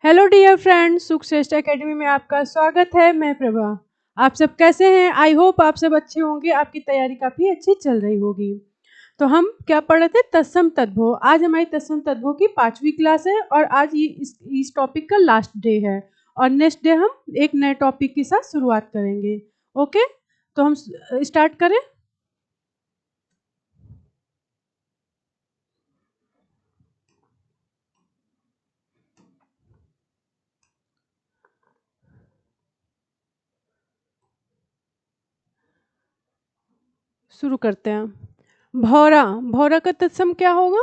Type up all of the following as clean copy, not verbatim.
Hello dear friends, सुखश्रेष्ठ academy में आपका स्वागत है। मैं प्रभा। आप सब कैसे हैं? आई होप आप सब अच्छे होंगे। आपकी तैयारी काफ़ी अच्छी चल रही होगी। तो हम क्या पढ़ रहे थे? तत्सम तद्भव। आज हमारी तत्सम तद्भव की 5वीं क्लास है और आज ये इस टॉपिक का लास्ट डे है और नेक्स्ट डे हम एक नए टॉपिक के साथ शुरुआत करेंगे। ओके, तो हम स्टार्ट करें। शुरू करते हैं। भौरा, भौरा का तत्सम क्या होगा?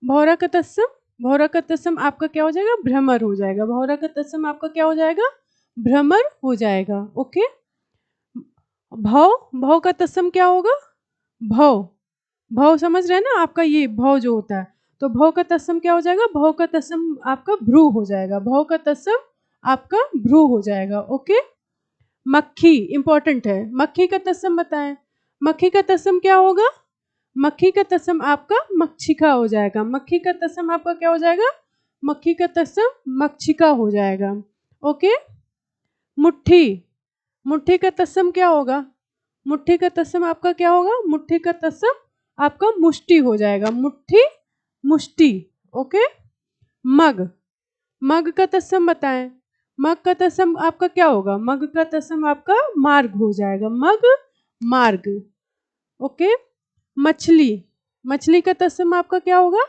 भौरा का तत्सम, भौरा का तत्सम आपका क्या हो जाएगा? भ्रमर हो जाएगा। भौरा का तत्सम आपका क्या हो जाएगा? भ्रमर हो जाएगा। ओके। भौ, भौ का तत्सम क्या होगा? भौ, भौ समझ रहे हैं ना? आपका ये भौ जो होता है, तो भौ का तत्सम क्या हो जाएगा? भौ का तत्सम आपका भ्रू हो जाएगा। भौ का तत्सम आपका भ्रू हो जाएगा। ओके। मक्खी इंपॉर्टेंट है। मक्खी का तत्सम बताएं। मक्खी का तत्सम क्या होगा? मक्खी का तत्सम आपका मक्षिका हो जाएगा। मक्खी का तत्सम आपका क्या हो जाएगा? मक्खी का तत्सम मक्षिका हो जाएगा। ओके। मुट्ठी, मुट्ठी का तत्सम क्या होगा? मुट्ठी का तत्सम आपका क्या होगा? मुट्ठी का तत्सम आपका मुष्टि हो जाएगा। मुट्ठी, मुष्टि। ओके। मग, मग का तत्सम बताएं। मग का तत्सम आपका क्या होगा? मग का तत्सम आपका मार्ग हो जाएगा। मग, मार्ग। ओके। मछली, मछली का तत्सम आपका क्या होगा?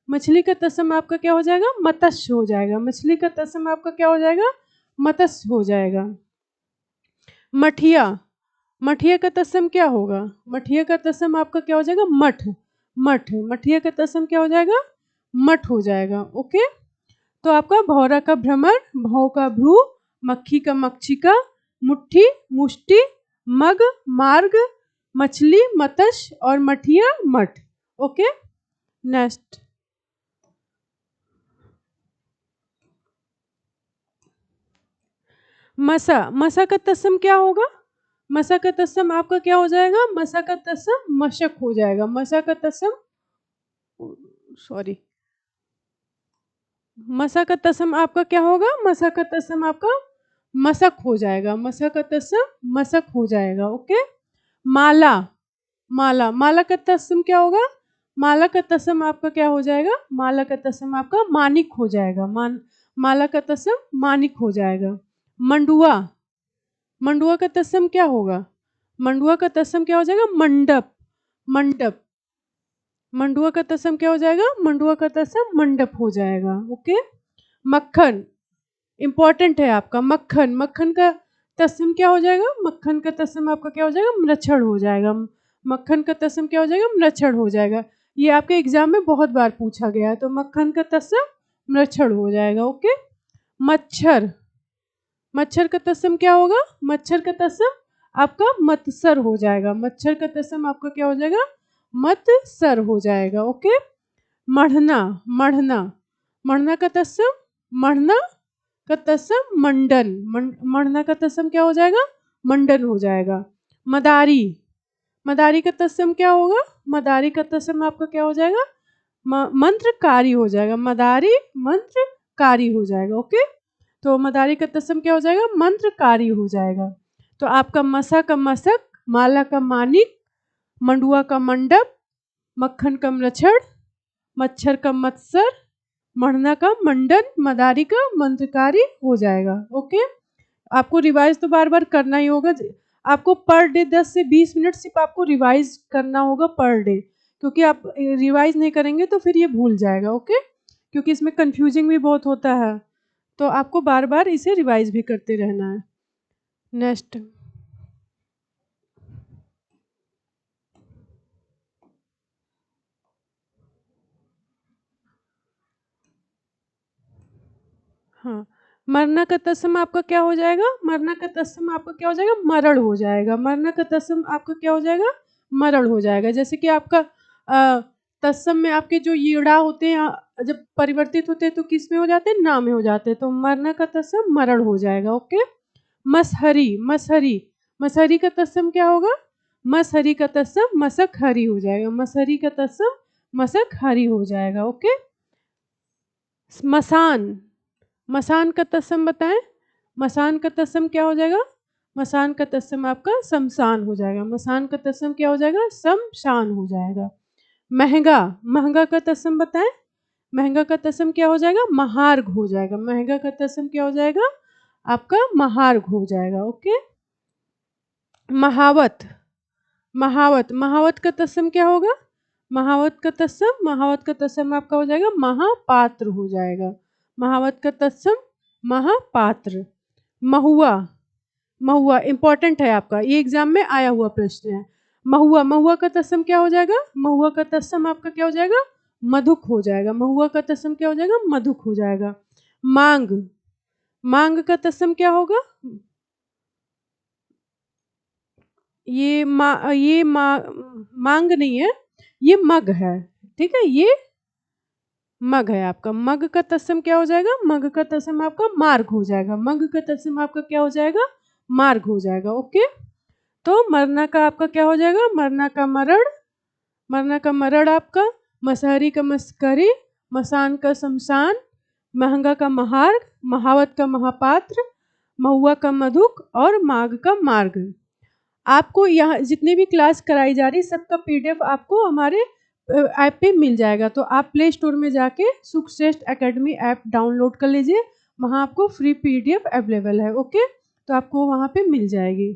मछली का तत्सम आपका क्या हो जाएगा? मत्स्य हो जाएगा। मछली का तत्सम आपका क्या हो जाएगा? मत्स्य हो जाएगा। मठिया, मठिया का तत्सम क्या होगा? मठिया का तत्सम आपका क्या हो जाएगा? मठ, मठ। मठिया का तत्सम क्या हो जाएगा? मठ हो जाएगा। ओके। तो आपका भौरा का भ्रमर, भौ का भ्रू, मक्खी का मक्षिका, मुट्ठी, मुष्टि, मग, मार्ग, मछली, मत्स्य और मठिया, मठ। ओके। नेक्स्ट। मसा, मसा का तत्सम क्या होगा? मसा का तत्सम आपका क्या हो जाएगा? मसा का तत्सम मशक हो जाएगा। मसा का तत्सम, सॉरी, मसा का तत्सम आपका क्या होगा? मसा का तत्सम आपका मसक हो जाएगा। मसा का तत्सम मसक हो जाएगा। ओके। माला, माला, माला का तत्सम क्या होगा? माला का तत्सम आपका क्या हो जाएगा? माला का तत्सम आपका मानिक हो जाएगा। माला का तत्सम मानिक हो जाएगा। मंडुआ, मंडुआ का तत्सम क्या होगा? मंडुआ का तत्सम क्या हो जाएगा? मंडप, मंडप। मंडुआ का तत्सम क्या हो जाएगा? मंडुआ का तत्सम मंडप हो जाएगा। ओके। मक्खन इंपॉर्टेंट है आपका। मक्खन, मक्खन का तत्सम क्या हो जाएगा? मक्खन का तत्सम आपका क्या हो जाएगा? मृक्षण हो जाएगा। मक्खन का तत्सम क्या हो जाएगा? मृक्षण हो जाएगा। ये आपके एग्जाम में बहुत बार पूछा गया है, तो मक्खन का तत्सम मृक्षण हो जाएगा। ओके। मच्छर, मच्छर का तत्सम क्या होगा? मच्छर का तत्सम आपका मत्सर हो जाएगा। मच्छर का तत्सम आपका क्या हो जाएगा? मत्सर हो जाएगा। ओके। मढ़ना, मढ़ना, मढ़ना का तत्सम, मढ़ना का तत्सम मंडन, मढ़ना का तत्सम क्या हो जाएगा? मंडन हो जाएगा। मदारी, मदारी का तत्सम क्या होगा? मदारी का तत्सम आपका क्या हो जाएगा? मंत्रकारी हो जाएगा। मदारी मंत्रकारी हो जाएगा। ओके। तो मदारी का तत्सम क्या हो जाएगा? मंत्रकारी हो जाएगा। तो आपका मसा का मसक, माला का मानिक, मंडुआ का मंडप, मक्खन का मृक्षण, मच्छर का मत्सर, मढ़ना का मंडन, मदारी का मंत्रकारी हो जाएगा। ओके। आपको रिवाइज तो बार बार करना ही होगा। आपको पर डे 10 से 20 मिनट सिर्फ आपको रिवाइज करना होगा पर डे, क्योंकि आप रिवाइज नहीं करेंगे तो फिर ये भूल जाएगा। ओके। क्योंकि इसमें कंफ्यूजिंग भी बहुत होता है, तो आपको बार बार इसे रिवाइज भी करते रहना है। नेक्स्ट। हाँ, मरना का तत्सम आपका क्या हो जाएगा? मरना का तत्सम आपका क्या हो जाएगा? मरण हो जाएगा। मरना का तत्सम आपका क्या हो जाएगा? मरण हो जाएगा। जैसे कि आपका तत्सम में आपके जो ईड़ा होते हैं, जब परिवर्तित होते हैं तो किस में हो जाते हैं? ना में हो जाते हैं। तो मरना का तत्सम मरण हो जाएगा। ओके। मसहरी, मसहरी, मसहरी का तत्सम क्या होगा? मसहरी का तत्सम मसक हरी हो जाएगा। मसहरी का तत्सम मसक हरी हो जाएगा। ओके। स्मशान, मसान का तत्सम बताएं। मसान का तत्सम क्या हो जाएगा? मसान का तत्सम आपका शमशान हो जाएगा। मसान का तत्सम क्या हो जाएगा? शमशान हो जाएगा। महंगा, महंगा का तत्सम बताएं। महंगा का तत्सम क्या हो जाएगा? महार्घ हो जाएगा। महंगा का तत्सम क्या हो जाएगा? आपका महार्घ हो जाएगा। ओके। महावत, महावत, महावत का तत्सम क्या होगा? महावत का तत्सम, महावत का तत्सम आपका हो जाएगा महापात्र हो जाएगा। महावत का तत्सम महापात्र। महुआ, महुआ इंपॉर्टेंट है आपका, ये एग्जाम में आया हुआ प्रश्न है। महुआ, महुआ का तत्सम क्या हो जाएगा? महुआ का तत्सम आपका क्या हो जाएगा? मधुक हो जाएगा। महुआ का तत्सम क्या हो जाएगा? मधुक हो जाएगा। मांग, मांग का तत्सम क्या होगा? मांग नहीं है, ये मग है। ठीक है, ये मग है आपका। मग का तत्सम क्या हो जाएगा? मग का तत्सम आपका मार्ग हो जाएगा। मग का तत्सम आपका क्या हो जाएगा? मार्ग हो जाएगा। ओके। तो मरना का आपका क्या हो जाएगा? मरना का मरण, मरना का मरण आपका, मसहरी का मस्करी, मसान का शमशान, महंगा का महार्ग, महावत का महापात्र, महुआ का मधुक और माघ का मार्ग। आपको यहाँ जितनी भी क्लास कराई जा रही सबका पीडीएफ आपको हमारे ऐप पे मिल जाएगा। तो आप प्ले स्टोर में जाके सुखश्रेष्ठ एकेडमी ऐप डाउनलोड कर लीजिए, वहाँ आपको फ्री पीडीएफ अवेलेबल है। ओके, तो आपको वहाँ पे मिल जाएगी।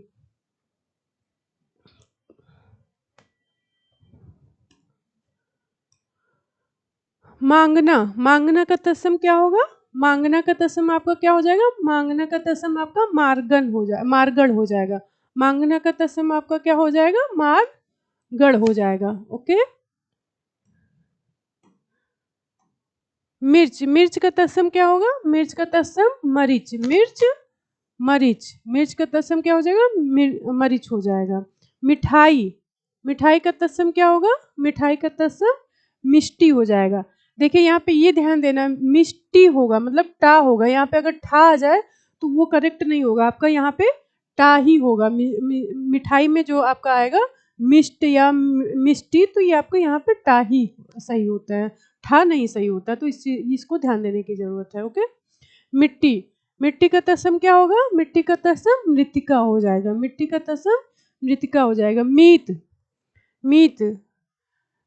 मांगना, मांगना का तत्सम क्या होगा? मांगना का तत्सम आपका क्या हो जाएगा? मांगना का तत्सम आपका मार्गण हो जाए, मार्गण हो जाएगा। मांगना का तत्सम आपका क्या हो जाएगा? मार्गण हो जाएगा। ओके। मिर्च, मिर्च का तत्सम क्या होगा? मिर्च का तत्सम मरीच, मिर्च मरीच, मिर्च का तत्सम क्या हो जाएगा? मरीच हो जाएगा। मिठाई, मिठाई का तत्सम क्या होगा? मिठाई का तत्सम मिष्टी हो जाएगा। देखिए यहाँ पे ये ध्यान देना, मिष्टी होगा मतलब टा होगा। यहाँ पे अगर ठा आ जाए तो वो करेक्ट नहीं होगा आपका, यहाँ पे टा ही होगा। मिठाई में जो आपका आएगा मिष्ट या मिष्टी, तो ये आपको यहाँ पे टा ही सही होता है, ठा नहीं सही होता। तो इसको ध्यान देने की जरूरत है। ओके। मिट्टी, मिट्टी का तत्सम क्या होगा? मिट्टी का तत्सम मृतिका हो जाएगा। मिट्टी का तत्सम मृतिका हो जाएगा। मीत, मीत,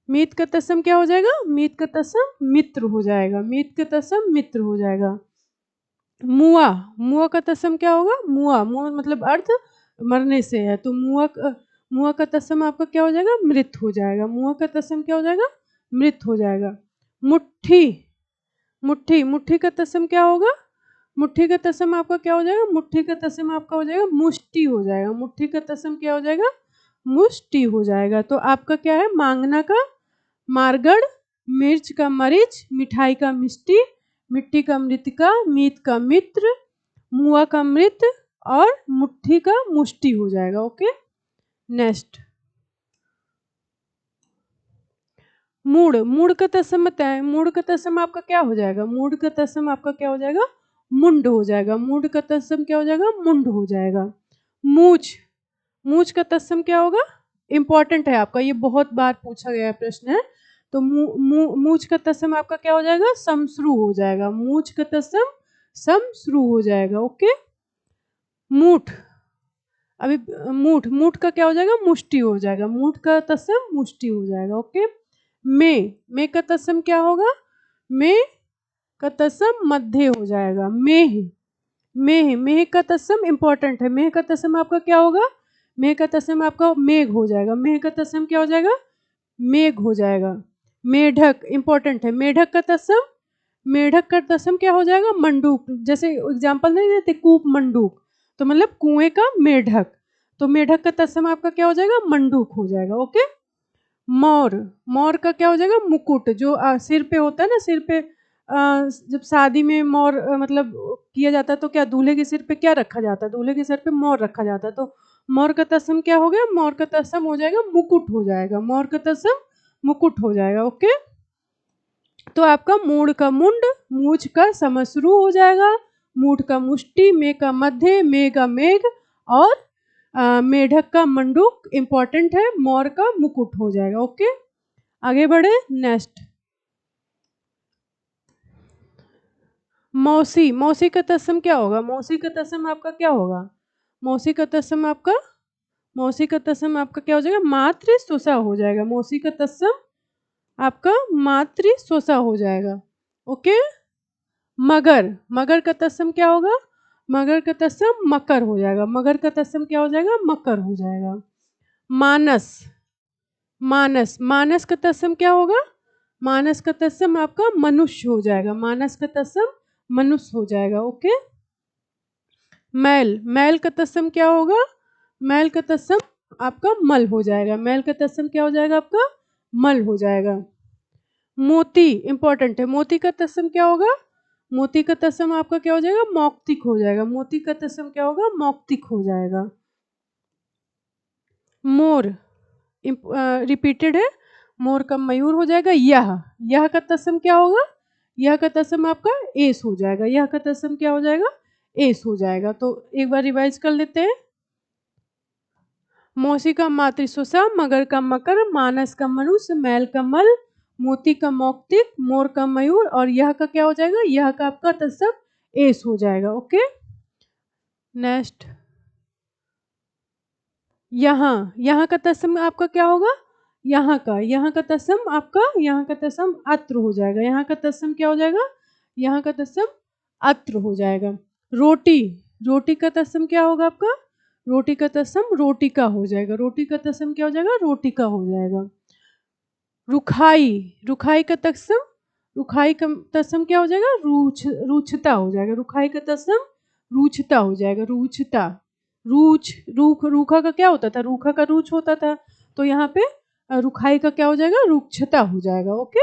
मीत का तत्सम क्या हो जाएगा? मीत का तत्सम मित्र हो जाएगा। मीत का तत्सम मित्र हो जाएगा। मुआ, मुआ का तत्सम क्या होगा? मुआ, मुआ मतलब अर्थ मरने से है, तो मुआ का तत्सम आपका क्या हो जाएगा? मृत हो जाएगा। मुआ का तत्सम क्या हो जाएगा? मृत हो जाएगा। मुट्ठी, मुट्ठी, मुट्ठी का तत्सम क्या होगा? मुट्ठी का तत्सम आपका क्या हो जाएगा? मुट्ठी का तत्सम आपका हो जाएगा मुष्टि हो जाएगा। मुट्ठी का तत्सम क्या हो जाएगा? मुष्टि हो जाएगा। तो आपका क्या है? मांगना का मारगढ़, मिर्च का मरीच, मिठाई का मिष्टी, मिट्टी का मृतिका, मीत का मित्र, मुआ का मृत और मुट्ठी का मुष्टि हो जाएगा। ओके। नेक्स्ट, मूड, मूड का तत्सम बताएं। मूड का तत्सम आपका क्या हो जाएगा? मूड का तत्सम आपका क्या हो जाएगा? मुंड हो जाएगा। मूड का तत्सम क्या हो जाएगा? मुंड हो जाएगा। मूछ, मूछ का तत्सम क्या होगा? इंपॉर्टेंट है आपका, ये बहुत बार पूछा गया प्रश्न है। तो मूछ का तत्सम आपका क्या हो जाएगा? समश्रु हो जाएगा। मूछ का तत्सम समश्रु हो जाएगा। ओके। मूठ, अभी मूठ, मूठ का क्या हो जाएगा? मुष्टि हो जाएगा। मूठ का तत्सम मुष्टि हो जाएगा। ओके। मे का तत्सम क्या होगा? मे का तत्सम मध्य हो जाएगा। मेह, मेह, मेह का तत्सम इंपॉर्टेंट है। मेह का तत्सम आपका क्या होगा? मेह का तत्सम आपका मेघ हो जाएगा। मेघ का तत्सम क्या हो जाएगा? मेघ हो जाएगा। मेढक इंपॉर्टेंट है। मेढक का तत्सम, मेढक का तत्सम क्या हो जाएगा? मंडूक। जैसे एग्जांपल नहीं देते कूप मंडूक, तो मतलब कुएं का मेढक, तो मेढक का तत्सम आपका क्या हो जाएगा? मंडूक हो जाएगा। ओके। मोर, मोर का क्या हो जाएगा? मुकुट, जो सिर पे होता है ना, सिर पे जब शादी में मोर मतलब किया जाता है तो क्या दूल्हे के सिर पे क्या रखा जाता है? दूल्हे के सिर पे मोर रखा जाता है। तो मोर का तत्सम क्या हो गया? मोर का तत्सम हो जाएगा मुकुट हो जाएगा। मोर का तत्सम मुकुट हो जाएगा। ओके। तो आपका मूड का मुंड, मूछ का समश्रु हो जाएगा, मूठ का मुष्टि, मे का मध्य, मे का मेघ और मेढक का मंडूक इंपॉर्टेंट है, मोर का मुकुट हो जाएगा। ओके, आगे बढ़े। नेक्स्ट, मौसी, मौसी का तत्सम क्या होगा? मौसी का तत्सम आपका क्या होगा? मौसी का तत्सम आपका, मौसी का तत्सम आपका क्या हो जाएगा? मातृ स्वसा हो जाएगा। मौसी का तत्सम आपका मातृ स्वसा हो जाएगा। ओके। मगर, मगर का तत्सम क्या होगा? मगर का तत्सम मकर हो जाएगा। मगर का तत्सम क्या हो जाएगा? मकर हो जाएगा। मानस, मानस, मानस का तत्सम क्या होगा? मानस का तत्सम आपका मनुष्य हो जाएगा। मानस का तत्सम मनुष्य हो जाएगा। ओके। मैल, मैल का तत्सम क्या होगा? मैल का तत्सम आपका मल हो जाएगा। मैल का तत्सम क्या हो जाएगा? आपका मल हो जाएगा। मोती इंपॉर्टेंट है। मोती का तत्सम क्या होगा? मोती का तत्सम आपका क्या हो जाएगा? मौक्तिक हो जाएगा। मोती का तत्सम क्या होगा? मौक्तिक हो जाएगा। मोर रिपीटेड है। मोर का मयूर हो जाएगा। यह का तत्सम क्या होगा? यह का तत्सम आपका एस हो जाएगा। यह का तत्सम क्या हो जाएगा? एस हो जाएगा। तो एक बार रिवाइज कर लेते हैं। मौसी का मातृस्वसा, मगर का मकर, मानस का मनुष्य, मैल का मल, मोती का मौक्तिक, मोर का मयूर और यह का क्या हो जाएगा? यह का आपका तत्सम एस हो जाएगा। ओके। नेक्स्ट, यहाँ, यहाँ का तत्सम आपका क्या होगा? यहाँ का तत्सम आपका, यहाँ का तत्सम अत्र हो जाएगा। यहाँ का तत्सम क्या हो जाएगा? यहाँ का तत्सम अत्र हो जाएगा। रोटी, रोटी का तत्सम क्या होगा आपका? रोटी का तत्सम रोटिका हो जाएगा। रोटी का तत्सम क्या हो जाएगा? रोटिका हो जाएगा। रुखाई, रुखाई का तत्सम, रुखाई का तत्सम क्या हो जाएगा? रूछता हो जाएगा। रुखाई का तत्सम रूछता हो जाएगा। रूछता, रूछ, रूख, रूखा का क्या होता था? रूखा का रूछ होता था। तो यहाँ पे रुखाई का क्या हो जाएगा? रुक्षता हो जाएगा। ओके।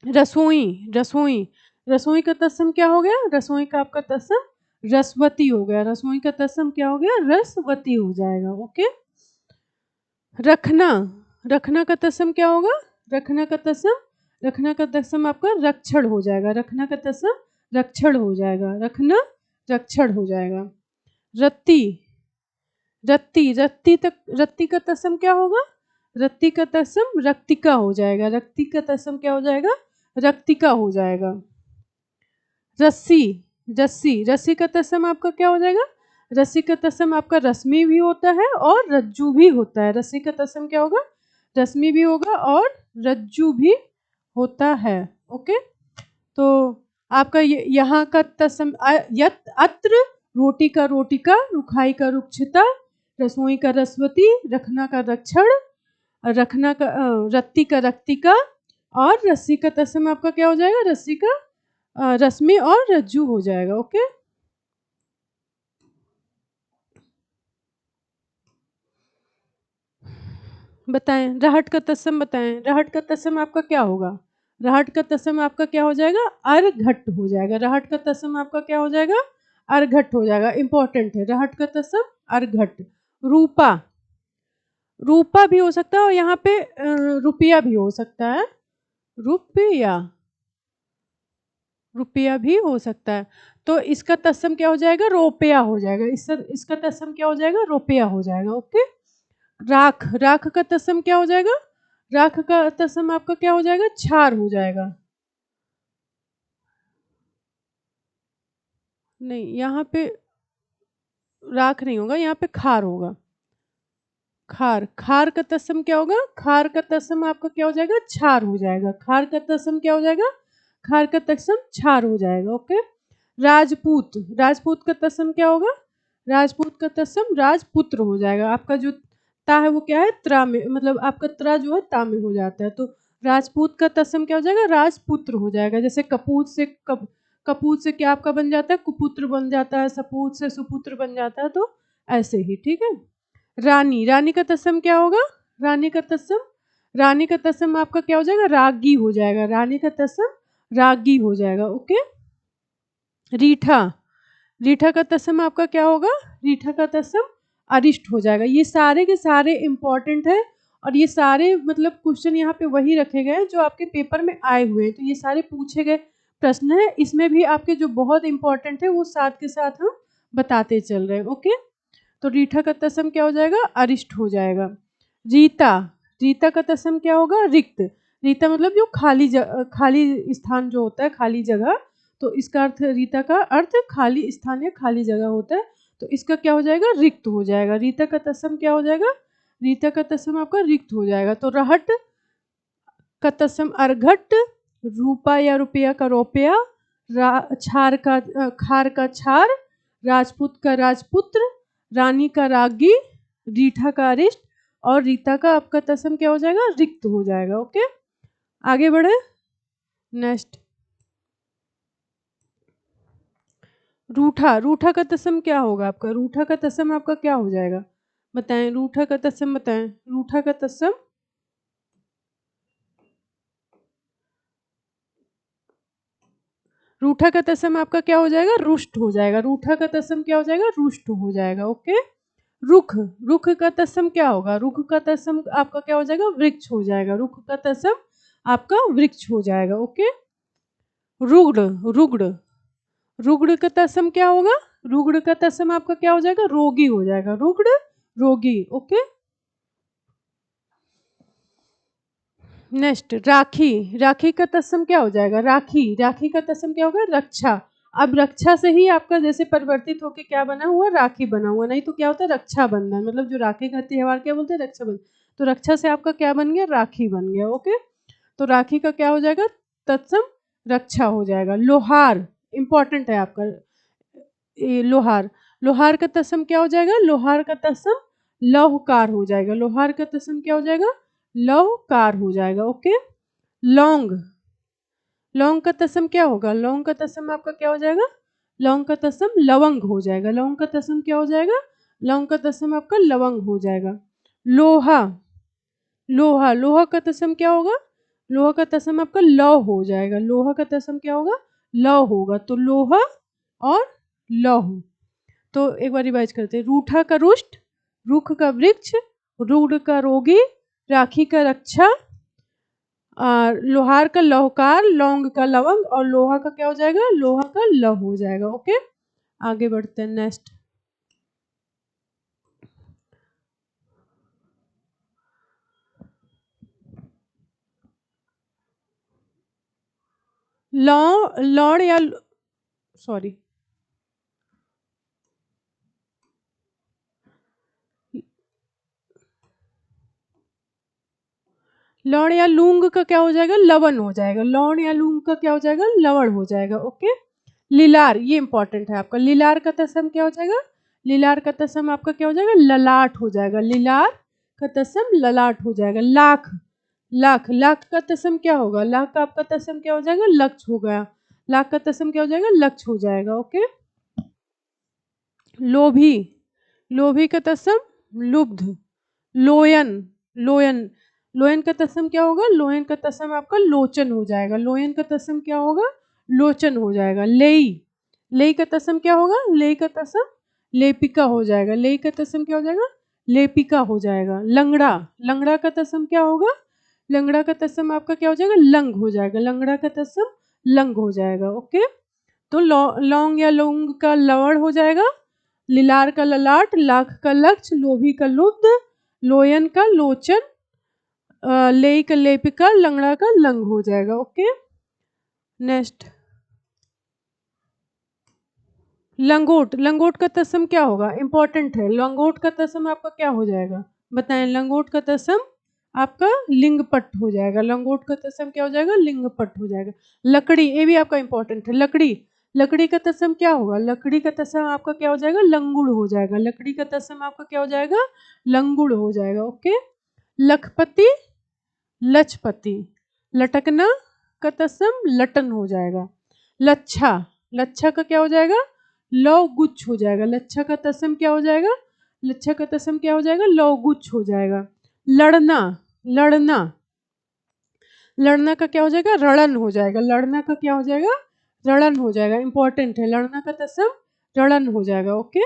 रसोई, रसोई, रसोई का तत्सम क्या हो गया? रसोई का आपका तत्सम रसवती हो गया। रसोई का तत्सम क्या हो गया? रसवती हो जाएगा। ओके। रखना, रखना का तत्सम क्या होगा? रखना का तत्सम, रखना का तत्सम आपका रक्षण हो जाएगा। रखना का तत्सम रक्षण हो जाएगा। रखना रक्षण हो जाएगा। रत्ती, रत्ती, रत्ती तक, रत्ती का तत्सम क्या होगा? रत्ती का तत्सम रक्तिका हो जाएगा। रक्ति का तत्सम क्या हो जाएगा? रक्तिका हो जाएगा। रस्सी, रस्सी, रस्सी का तत्सम आपका क्या हो जाएगा? रस्सी का तत्सम आपका रश्मि भी होता है और रज्जु भी होता है। रस्सी का तत्सम क्या होगा? रश्मि भी होगा और रज्जु भी होता है। ओके। तो आपका यहाँ का तत्सम यत, अत्र, रोटी का रोटिका, रुखाई का रुक्षता, रसोई का रसवती, रखना का रक्षण, रखना का रत्ती का रक्तिका और रस्सी का तत्सम आपका क्या हो जाएगा? रस्सी का रश्मि और रज्जु हो जाएगा। ओके। बताएं रहट का तत्सम बताएं। रहट का तत्सम आपका क्या होगा? रहट का तत्सम आपका क्या हो जाएगा? अर्घट हो जाएगा। रहट का तत्सम आपका क्या हो जाएगा? अर्घट हो जाएगा। इंपॉर्टेंट है। रहट का तत्सम अर्घट। रूपा, रूपा भी हो सकता है और यहाँ पे रुपया भी हो सकता है। रुपया, रुपया भी हो सकता है। तो इसका तत्सम क्या हो जाएगा? रोपया हो जाएगा। इसका तत्सम क्या हो जाएगा? रोपया हो जाएगा। ओके। राख, राख का तत्सम क्या हो जाएगा? राख का तत्सम आपका क्या हो जाएगा? छार हो जाएगा। नहीं, यहाँ पे राख नहीं होगा, यहाँ पे खार होगा। खार, खार का तत्सम क्या होगा? खार का तत्सम आपका क्या हो जाएगा? छार हो जाएगा। खार का तत्सम क्या हो जाएगा? खार का तत्सम छार हो जाएगा। ओके। राजपूत, राजपूत का तत्सम क्या होगा? राजपूत का तत्सम राजपुत्र हो जाएगा। आपका जो ता है वो क्या है? त्रा में, मतलब आपका त्रा जो है ता में हो जाता है। तो राजपूत का तत्सम क्या हो जाएगा? राजपुत्र हो जाएगा। जैसे कपूत से कपूत से क्या आपका बन जाता है? कुपुत्र बन जाता है। सपूत से सुपुत्र बन जाता है। तो ऐसे ही। ठीक है। रानी, रानी का तत्सम क्या होगा? रानी का तत्सम, रानी का तत्सम आपका क्या हो जाएगा? रागी हो जाएगा। रानी का तत्सम रागी हो जाएगा। ओके। रीठा, रीठा का तत्सम आपका क्या होगा? रीठा का तत्सम अरिष्ट हो जाएगा। ये सारे के सारे इंपॉर्टेंट है और ये सारे मतलब क्वेश्चन यहाँ पे वही रखे गए हैं जो आपके पेपर में आए हुए हैं। तो ये सारे पूछे गए प्रश्न है। इसमें भी आपके जो बहुत इंपॉर्टेंट है वो साथ के साथ हम बताते चल रहे हैं। ओके। तो रीठा का तत्सम क्या हो जाएगा? अरिष्ट हो जाएगा। रीता, रीता का तत्सम क्या होगा? रिक्त। रीता मतलब जो खाली खाली स्थान जो होता है, खाली जगह, तो इसका अर्थ, रीता का अर्थ खाली स्थान या खाली जगह होता है, तो इसका क्या हो जाएगा, रिक्त हो जाएगा। रीता का तत्सम क्या हो जाएगा, रीता का तत्सम आपका रिक्त हो जाएगा। तो रहट का तत्सम अर्घट, रूपा या रुपया का रोपया, छार का खार का छार, राजपूत का राजपुत्र, रानी का रागी, रीठा का अरिष्ट, और रीता का आपका तत्सम क्या हो जाएगा, रिक्त हो जाएगा। ओके, आगे बढ़े। नेक्स्ट, रूठा। रूठा का तत्सम क्या होगा आपका, रूठा का तत्सम आपका क्या हो जाएगा, बताएं। रूठा का तत्सम बताएं। रूठा का तत्सम, रूठा का तत्सम आपका क्या हो जाएगा, रुष्ट हो जाएगा। रूठा का तत्सम क्या हो जाएगा, रुष्ट हो जाएगा। ओके। रुख। रुख का तत्सम क्या होगा, रुख का तत्सम आपका क्या हो जाएगा, वृक्ष हो जाएगा। रुख का तत्सम आपका वृक्ष हो जाएगा। ओके। रुग्ण। रुग्ण। रुग्ण का तत्सम क्या होगा, रुग्ण का तत्सम आपका क्या हो जाएगा, रोगी हो जाएगा। रुग्ण, रोगी। ओके। नेक्स्ट, राखी। राखी का तत्सम क्या हो जाएगा, राखी। राखी का तत्सम क्या होगा, रक्षा। अब रक्षा से ही आपका जैसे परिवर्तित होके क्या बना हुआ, राखी बना हुआ, नहीं तो क्या होता है, रक्षाबंधन। मतलब जो राखी का त्योहार क्या बोलते हैं, रक्षाबंधन। तो रक्षा से आपका क्या बन गया, राखी बन गया। ओके। तो राखी का क्या हो जाएगा, तत्सम रक्षा हो जाएगा। लोहार, इंपॉर्टेंट है आपका लोहार। लोहार का तत्सम क्या हो जाएगा, लोहार का तत्सम लौहकार हो जाएगा। लोहार का तत्सम क्या हो जाएगा, लौहकार हो जाएगा। ओके। लौंग। लौंग का तत्सम क्या होगा, लौंग का तत्सम आपका क्या हो जाएगा, लौंग का तत्सम लवंग हो जाएगा। लौंग का तत्सम क्या हो जाएगा, लौंग का तत्सम आपका लवंग हो जाएगा। लोहा। लोहा। लोहा का तत्सम क्या होगा, लोहा का तत्सम आपका लौ हो जाएगा। लोहा का तत्सम क्या होगा, लौ होगा। तो लोहा और लौह। तो एक बार रिवाइज करते हैं। रूठा का रुष्ट, रुख का वृक्ष, रूढ़ का रोगी, राखी का रक्षा, लोहार का लौहकार, लौंग का लवंग, और लोहा का क्या हो जाएगा, लोहा का लौह हो जाएगा। ओके, आगे बढ़ते हैं। नेक्स्ट, लौड़ या सॉरी लौड़ या लूंग का क्या हो जाएगा, लवण हो जाएगा। लौड़ या लूंग का क्या हो जाएगा, लवण हो जाएगा। ओके। लीलार, ये इंपॉर्टेंट है आपका। लीलार का तत्सम क्या हो जाएगा, लीलार का तत्सम आपका क्या हो जाएगा, ललाट हो जाएगा। लीलार का तत्सम ललाट हो जाएगा। लाख। लाख। लाख का तत्सम क्या होगा, लाख का आपका तत्सम क्या हो जाएगा, लक्ष्य हो गया। लाख का तत्सम क्या हो जाएगा, लक्ष्य हो जाएगा। ओके। लोभी। लोभी का तत्सम लुब्ध। लोयन। लोयन। लोयन का तत्सम क्या होगा, लोयन का तत्सम आपका लोचन हो जाएगा। लोयन का तत्सम क्या होगा, लोचन हो जाएगा। लेई। लेई का तत्सम क्या होगा, लेई का तत्सम लेपिका हो जाएगा। लेई का तत्सम क्या हो जाएगा, लेपिका हो जाएगा। लंगड़ा। लंगड़ा का तत्सम क्या होगा, लंगड़ा का तत्सम आपका क्या हो जाएगा, लंग हो जाएगा। लंगड़ा का तत्सम लंग हो जाएगा। ओके। तो लौंग या लौंग का लवण हो जाएगा, लिलार का ललाट, लाख का लक्ष्य, लोभी का लुब्ध, लोयन का लोचन, लेई का लेपिका, लंगड़ा का लंग हो जाएगा। ओके। नेक्स्ट, लंगोट। लंगोट का तत्सम क्या होगा, इंपॉर्टेंट है। लंगोट का तत्सम आपका क्या हो जाएगा, बताएं। लंगोट का तत्सम आपका लिंगपट हो जाएगा। लंगोट का तत्सम क्या हो जाएगा, लिंगपट हो जाएगा। लकड़ी, ये भी आपका इंपॉर्टेंट है। लकड़ी। लकड़ी का तत्सम क्या होगा, लकड़ी का तत्सम आपका क्या हो जाएगा, लंगुड़ हो जाएगा। लकड़ी का तत्सम आपका क्या हो जाएगा, लंगुड़ हो जाएगा। ओके। लखपति, लचपति। लटकना का तत्सम लटन हो जाएगा। लच्छा। लच्छा का क्या हो जाएगा, लौ गुच्छ हो जाएगा। लच्छा का तत्सम क्या हो जाएगा, लच्छा का तत्सम क्या हो जाएगा, लौ गुच्छ हो जाएगा। लड़ना। लड़ना। लड़ना का क्या हो जाएगा, रणन हो जाएगा। लड़ना का क्या हो जाएगा, रणन हो जाएगा। इंपॉर्टेंट है। लड़ना का तत्सम रणन हो जाएगा। ओके।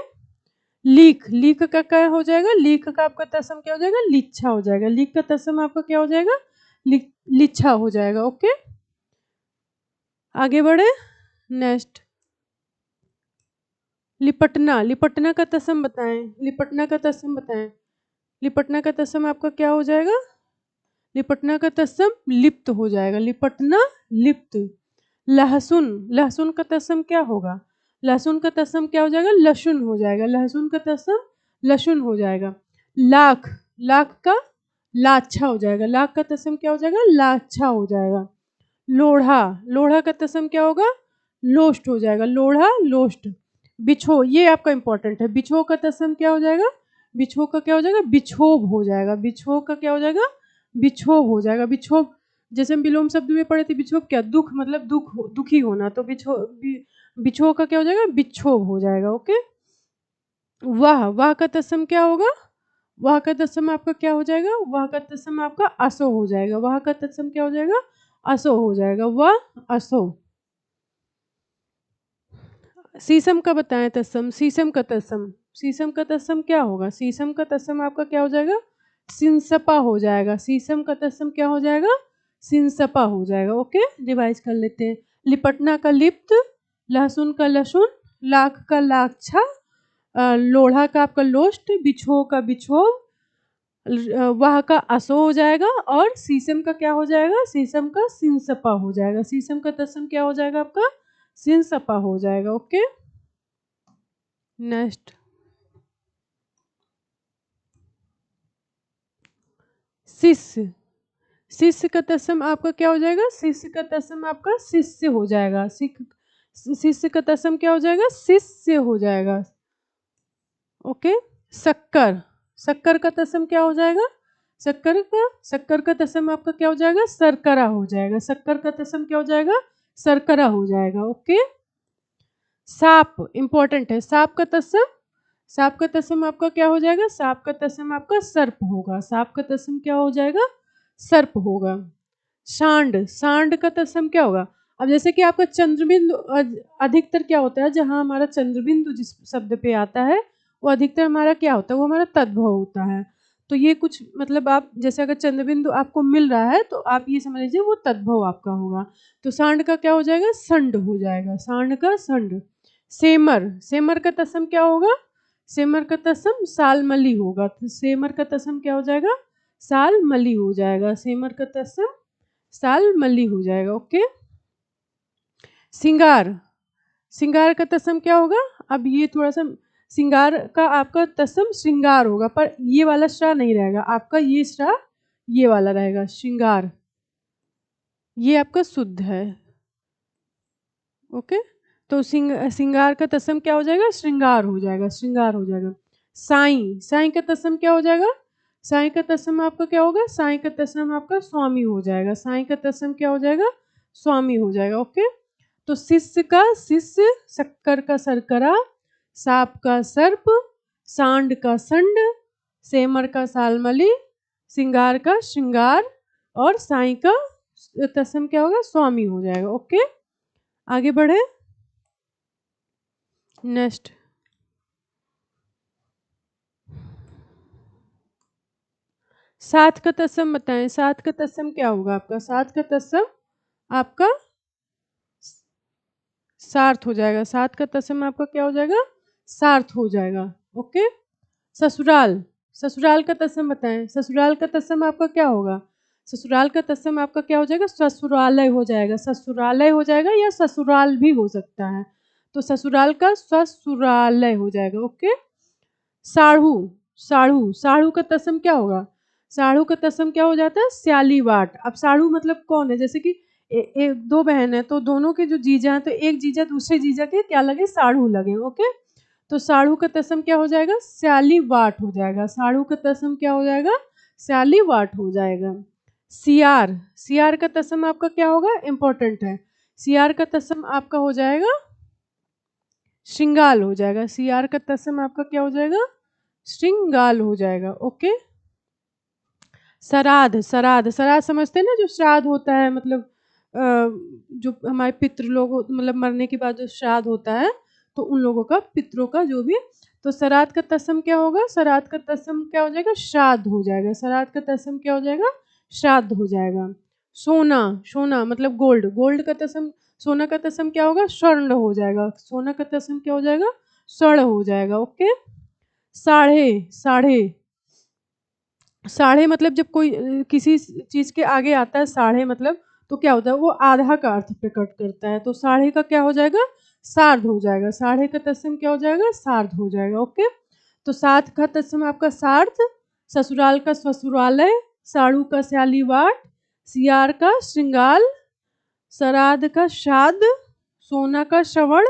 लीख। लीख का क्या हो जाएगा, लीख का आपका तत्सम क्या हो जाएगा, लिच्छा हो जाएगा। लीख का तत्सम आपका क्या हो जाएगा, लिच्छा हो जाएगा। ओके, आगे बढ़े। नेक्स्ट, लिपटना। लिपटना का तत्सम बताएं। लिपटना का तत्सम बताएं। लिपटना का तत्सम आपका क्या हो जाएगा, लिपटना का तत्सम लिप्त हो जाएगा। लिपटना लिप्त। लहसुन, लहसुन का तत्सम क्या होगा? लहसुन का तत्सम क्या हो जाएगा? लशुन हो जाएगा। लहसुन का तत्सम लशुन हो जाएगा। लाख, लाख का लाच्छा हो जाएगा। लाख का तत्सम क्या हो जाएगा? लाच्छा हो जाएगा। लोढ़ा, लोढ़ा का तत्सम क्या होगा? लोष्ट हो जाएगा। लोढ़ा, लोष्ट। बिछो, ये आपका इंपॉर्टेंट है। बिछो का तत्सम क्या हो जाएगा? बिछो का क्या हो जाएगा? बिछोभ हो जाएगा। बिछो का क्या हो जाएगा? बिछोभ हो जाएगा। बिछोभ, जैसे हम विलोम शब्द में पढ़े थे, बिछोभ क्या? दुख, मतलब दुखी होना। तो बिछो का क्या हो जाएगा? बिक्षोभ हो जाएगा। ओके। वाह, वाह का तत्सम क्या होगा? वाह का तत्सम आपका क्या हो जाएगा? वाह का तत्सम आपका असो हो जाएगा। वाह का तत्सम क्या हो जाएगा? असो हो जाएगा। वाह, असो। शीशम का बताएं तत्सम। शीशम का तत्सम, शीशम का तत्सम क्या होगा? शीशम का तत्सम आपका क्या हो जाएगा? सिंसपा हो जाएगा। शीशम का तत्सम क्या हो जाएगा? सिंसपा हो जाएगा। ओके, रिवाइज कर लेते हैं। लिपटना का लिप्त, लहसुन का लहसुन, लाख का लाक्षा, लोढ़ा का आपका लोस्ट, बिछो का बिछोव, वह का असो हो जाएगा, और शीशम का क्या हो जाएगा? शीशम का सिंसपा हो जाएगा। शीशम का तत्सम क्या हो जाएगा आपका? सिंसपा हो जाएगा। Okay, next. शिष्य, शिष्य का तत्सम आपका क्या हो जाएगा? शिष्य का तत्सम आपका शिष्य हो जाएगा। शिष्य का तत्सम क्या हो जाएगा? शिष्य हो जाएगा। ओके। शक्कर, शक्कर का तत्सम क्या हो जाएगा? शक्कर का तत्सम आपका क्या हो जाएगा? शर्करा हो जाएगा। शक्कर का तत्सम क्या हो जाएगा? शर्करा हो जाएगा। ओके। सांप इंपॉर्टेंट है। सांप का तत्सम, सांप का तत्सम आपका क्या हो जाएगा? सांप का तत्सम आपका सर्प होगा। सांप का तत्सम क्या हो जाएगा? सर्प होगा। सांड, सांड का तत्सम क्या होगा? अब जैसे कि आपका चंद्रबिंदु, अधिकतर क्या होता है, जहां हमारा चंद्रबिंदु जिस शब्द पे आता है वो अधिकतर हमारा क्या होता है? वो हमारा तद्भव होता है। तो ये कुछ मतलब, आप जैसे अगर चंद्रबिंदु आपको मिल रहा है तो आप ये समझ लीजिए वो तद्भव आपका होगा। तो सांड का क्या हो जाएगा? संड हो जाएगा। सांड का संड। सेमर, सेमर का तत्सम क्या होगा? सेमर का तत्सम सालमली होगा। तो सेमर का तत्सम क्या हो जाएगा? सालमली हो जाएगा। सेमर का तत्सम सालमली हो जाएगा। ओके। सिंगार, सिंगार का तत्सम क्या होगा? अब ये थोड़ा सा, सिंगार का आपका तत्सम श्रृंगार होगा, पर ये वाला श्रा नहीं रहेगा आपका, ये श्रा ये वाला रहेगा। श्रृंगार, ये आपका शुद्ध है। ओके। तो सिंगार का तत्सम क्या हो जाएगा? श्रृंगार हो जाएगा। श्रृंगार हो जाएगा। साईं, साईं का तत्सम क्या हो जाएगा? साईं का तत्सम आपका क्या होगा? साईं का तत्सम आपका स्वामी हो जाएगा। साईं का तत्सम क्या हो जाएगा? स्वामी हो जाएगा। ओके। तो शिष्य का शिष्य, शक्कर का शर्करा, सांप का सर्प, सांड का संड, सेमर का सालमली, सिंगार का श्रृंगार, और साईं का तत्सम क्या होगा? स्वामी हो जाएगा। ओके, आगे बढ़े। नेक्स्ट, सात का तत्सम बताएं। सात का तत्सम क्या होगा आपका? सात का तत्सम आपका सार्थ हो जाएगा। सात का तत्सम आपका क्या हो जाएगा? सार्थ हो जाएगा। ओके। ससुराल, ससुराल का तत्सम बताएं। ससुराल का तत्सम आपका क्या होगा? ससुराल का तत्सम आपका क्या हो जाएगा? ससुरालय हो जाएगा। ससुरालय हो जाएगा, या ससुराल भी हो सकता है। तो ससुराल का ससुरालय हो जाएगा। ओके। साढ़ू, साढ़ू, साढ़ू का तत्सम क्या होगा? साढ़ू का तत्सम क्या हो जाता है? स्याली वाट। अब साढ़ू मतलब कौन है? जैसे कि दो बहन है, तो दोनों के जो जीजा हैं, तो एक जीजा दूसरे जीजा के क्या लगे? साढ़ू लगे। ओके। तो साढ़ू का तत्सम क्या हो जाएगा? स्याली वाट हो जाएगा। साढ़ू का तत्सम क्या हो जाएगा? स्याली वाट हो जाएगा। सियार, सियार का तत्सम आपका क्या होगा? इंपॉर्टेंट है। सियार का तत्सम आपका हो जाएगा श्रृंगाल हो जाएगा। सियार का तत्सम आपका क्या हो जाएगा? श्रृंगाल हो जाएगा। ओके। श्राद्ध, श्राद्ध, श्राद्ध समझते हैं ना, जो श्राद्ध होता है, मतलब जो हमारे पितृ लोग मतलब मरने के बाद जो श्राद्ध होता है, तो उन लोगों का, पितरों का जो भी। तो श्राद्ध का तत्सम क्या होगा? श्राद्ध का तत्सम क्या हो जाएगा? श्राद्ध हो जाएगा। श्राद्ध का तत्सम क्या हो जाएगा? श्राद्ध हो जाएगा। सोना, सोना मतलब गोल्ड, गोल्ड का तत्सम, सोना का तत्सम क्या होगा? स्वर्ण हो जाएगा। सोना का तत्सम क्या हो जाएगा? स्वर्ण हो जाएगा। ओके। साढ़े, साढ़े, साढ़े मतलब जब कोई किसी चीज के आगे आता है साढ़े मतलब, तो क्या होता है, वो आधा का अर्थ प्रकट करता है। तो साढ़े का क्या हो जाएगा, सार्ध हो जाएगा। साढ़े का तत्सम क्या हो जाएगा, सार्ध हो जाएगा। ओके, तो साथ का तत्सम आपका सार्थ, ससुराल का ससुरालय, साड़ू का स्यालीवाट, सियार का श्रृंगाल, श्राद्ध का श्राद्ध, सोना का श्रवण,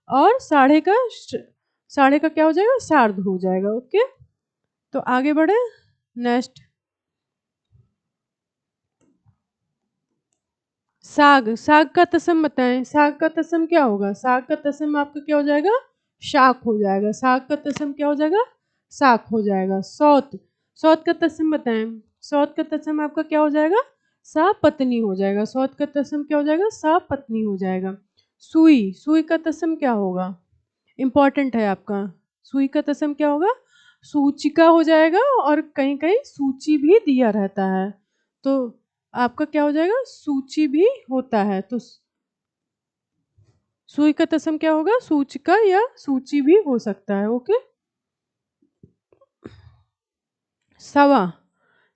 और साढ़े का क्या हो जाएगा, सार्ध हो जाएगा। ओके, तो आगे बढ़े नेक्स्ट। साग, साग का तसम बताएं। साग का तसम क्या होगा, साग का तसम आपका क्या हो जाएगा, शाक हो जाएगा। साग का तसम क्या हो जाएगा, साक हो जाएगा। सौत, सौत का तसम बताएं। सौत का तसम आपका क्या हो जाएगा, सा पत्नी हो जाएगा। सौत का तसम क्या हो जाएगा, सा पत्नी हो जाएगा। सुई, सुई का तसम क्या होगा, इंपॉर्टेंट है आपका। सुई का तसम क्या होगा, सूचिका हो जाएगा, और कहीं कहीं सूची भी दिया रहता है, तो आपका क्या हो जाएगा, सूची भी होता है। तो सुई का तसम क्या होगा, सूचिका या सूची भी हो सकता है। ओके, सवा,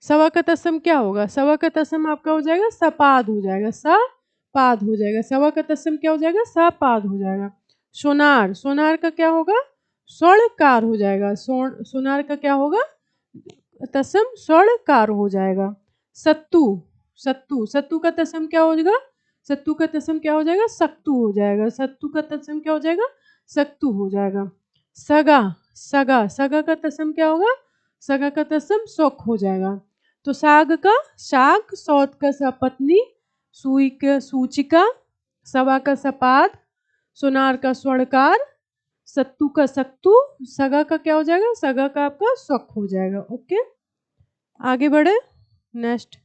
सवा का तसम क्या होगा, सवा का तसम आपका हो जाएगा सपाद हो जाएगा, सपाद हो जाएगा। सवा का तसम क्या हो जाएगा, सपाद हो जाएगा। सोनार, सोनार का क्या होगा, स्वर्णकार हो जाएगा। सोनार का क्या होगा, तसम स्वर्णकार हो जाएगा। सत्तू, सत्तू, सत्तू का तसम क्या हो जाएगा, सत्तू का तसम क्या हो जाएगा, सक्तू हो जाएगा। सत्तू का तसम क्या हो जाएगा, सक्तू हो जाएगा। सगा, सगा, सगा का तसम क्या होगा, सगा का तसम सुख हो जाएगा। तो साग का शाक, सौत का सपत्नी, सुई का सूचिका, सवा का सपाद, सोनार का स्वर्णकार, सत्तू का सक्तू, सगा का क्या हो जाएगा, सगा का आपका सुख हो जाएगा। ओके, आगे बढ़े नेक्स्ट।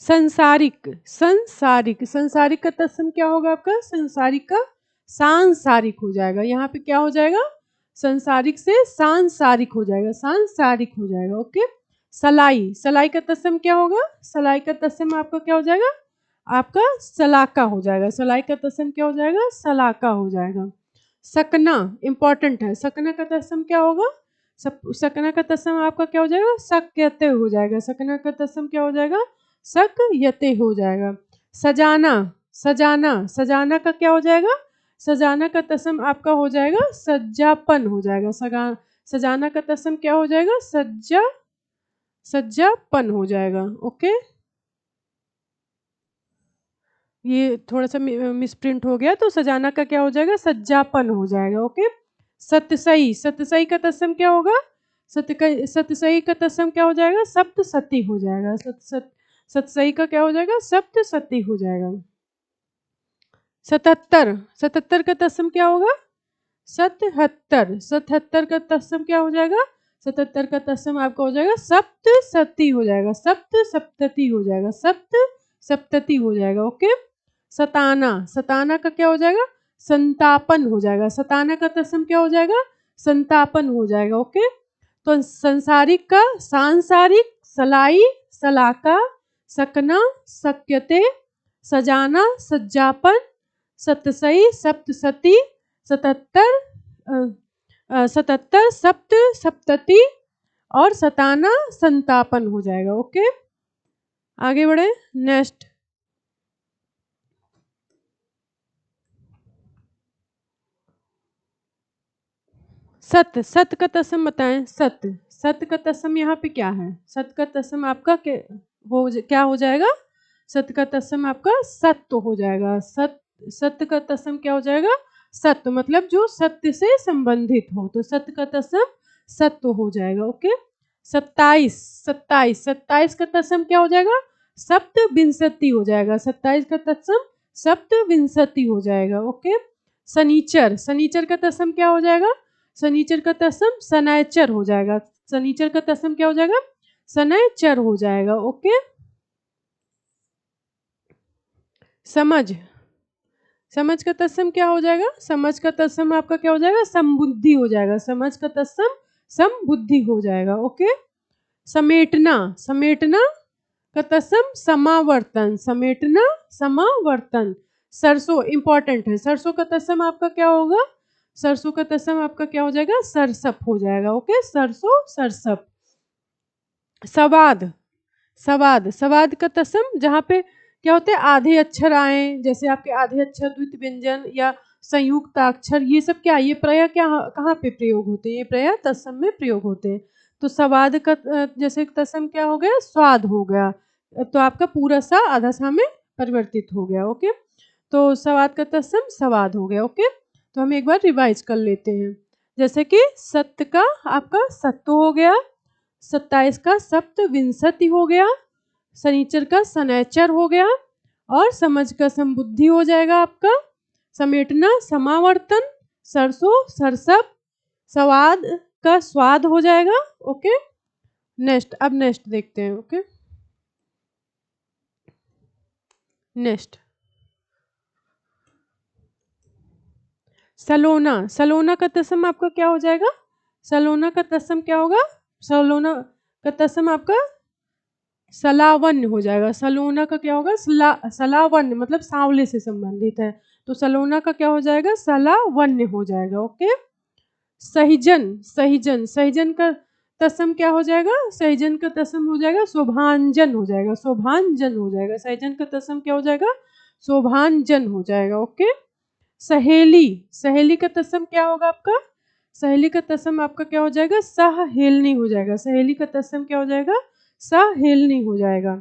संसारिक, संसारिक, संसारिक का तत्सम क्या होगा आपका, संसारिक का सांसारिक हो जाएगा। यहाँ पे क्या हो जाएगा, संसारिक से सांसारिक हो जाएगा, सांसारिक हो जाएगा। ओके, सलाई, सलाई का तत्सम क्या होगा, सलाई का तत्सम आपका क्या हो जाएगा, आपका सलाका हो जाएगा। सलाई का तत्सम क्या हो जाएगा, सलाका हो जाएगा। सकना, इंपॉर्टेंट है। सकना का तत्सम क्या होगा, सकना का तत्सम आपका क्या हो जाएगा, सक्यते हो जाएगा। सकना का तत्सम क्या हो जाएगा, सक्यते हो जाएगा। सजाना, सजाना, सजाना का क्या हो जाएगा, सजाना का तत्सम आपका हो जाएगा सज्जापन हो जाएगा। सजाना का तत्सम क्या हो जाएगा, सज्जापन हो जाएगा। ओके, ये थोड़ा सा मिसप्रिंट हो गया, तो सजाना का क्या हो जाएगा, सज्जापन हो जाएगा। ओके, सतसई, सतसई का तत्सम क्या होगा, सतसई का तत्सम क्या हो जाएगा, सप्तसती हो जाएगा। सतसई का क्या हो जाएगा, सप्तसती हो जाएगा। 77, 77 का तत्सम क्या होगा, 77, 77 का तत्सम क्या हो जाएगा, 77 का तत्सम आपका हो जाएगा सप्तसती हो जाएगा, सप्तसप्तति हो जाएगा, सप्तसप्तति हो जाएगा। ओके, सताना, सताना का क्या हो जाएगा, संतापन हो जाएगा। सताना का तत्सम क्या हो जाएगा, संतापन हो जाएगा। ओके, तो संसारिक का सांसारिक, सलाई, सलाका, सकना, सक्यते, सजाना, सज्जापन, सतसई, सप्तसती, 77, 77, सप्त सप्तति, और सताना संतापन हो जाएगा। ओके, आगे बढ़े नेक्स्ट। सत, सत का तत्सम बताएं। सत, सत का तत्सम यहाँ पे क्या है, सत का तत्सम आपका क्या हो जाएगा, सत का तत्सम आपका सत्य हो जाएगा। सत्य का तत्सम क्या हो जाएगा, सत्य, मतलब जो सत्य से संबंधित हो, तो सत्य का तत्सम सत्य हो जाएगा। ओके, 27, 27, 27 का तत्सम क्या हो जाएगा, सप्तविंशति हो जाएगा। 27 का तत्सम सप्तविंशति हो जाएगा। ओके, शनिचर, शनिचर का तत्सम क्या हो जाएगा, शनिचर का तत्सम शनैचर हो जाएगा। शनिचर का तत्सम क्या हो जाएगा, शनैचर हो जाएगा। ओके, समझ, समझ का तत्सम क्या हो जाएगा, समझ का तत्सम आपका क्या हो जाएगा, समबुद्धि हो जाएगा। समझ का तत्सम समबुद्धि हो जाएगा। ओके, समेटना, समेटना का तत्सम समावर्तन, समेटना समावर्तन, सरसों इंपॉर्टेंट है, सरसों का तत्सम आपका क्या होगा, सरसों का तत्सम आपका क्या हो जाएगा, सरसप हो जाएगा। ओके, सरसों सरसप। सवाद, सवाद, सवाद का तत्सम जहाँ पे क्या होते हैं आधे अक्षर आए, जैसे आपके आधे अक्षर द्वित व्यंजन या संयुक्त अक्षर, ये सब क्या, ये प्रयय क्या कहाँ पे प्रयोग होते हैं, ये प्रयय तत्सम में प्रयोग होते हैं। तो सवाद का जैसे तत्सम क्या हो गया, स्वाद हो गया, तो आपका पूरा सा आधा सा में परिवर्तित हो गया। ओके, तो सवाद का तत्सम सवाद हो गया। ओके, तो हम एक बार रिवाइज कर लेते हैं। जैसे कि सत्य का आपका सत्व हो गया, 27 का सप्तविंशति हो गया, शनिचर का शनैचर हो गया, और समझ का समबुद्धि हो जाएगा आपका, समेटना समावर्तन, सरसों सरसप, स्वाद का स्वाद हो जाएगा। ओके, नेक्स्ट, अब नेक्स्ट देखते हैं। ओके, नेक्स्ट सलोना, सलोना का तत्सम आपका क्या हो जाएगा, सलोना का तत्सम क्या होगा, सलोना का तत्सम आपका सलावन्य हो जाएगा। सलोना का क्या होगा, सलावन्य मतलब सांवले से संबंधित है, तो सलोना का क्या हो जाएगा, सलावन्य हो जाएगा। ओके, सहिजन, सहिजन, सहिजन का तत्सम क्या हो जाएगा, सहिजन का तत्सम हो जाएगा शोभांजन हो जाएगा, शोभांजन हो जाएगा, सहिजन का तत्सम क्या हो जाएगा, शोभांजन हो जाएगा। ओके, सहेली, सहेली का तत्सम क्या होगा आपका, सहेली का तत्सम आपका क्या हो जाएगा, सहेलनी हो जाएगा, सहेली का तत्सम क्या हो जाएगा, सहेलनी हो जाएगा।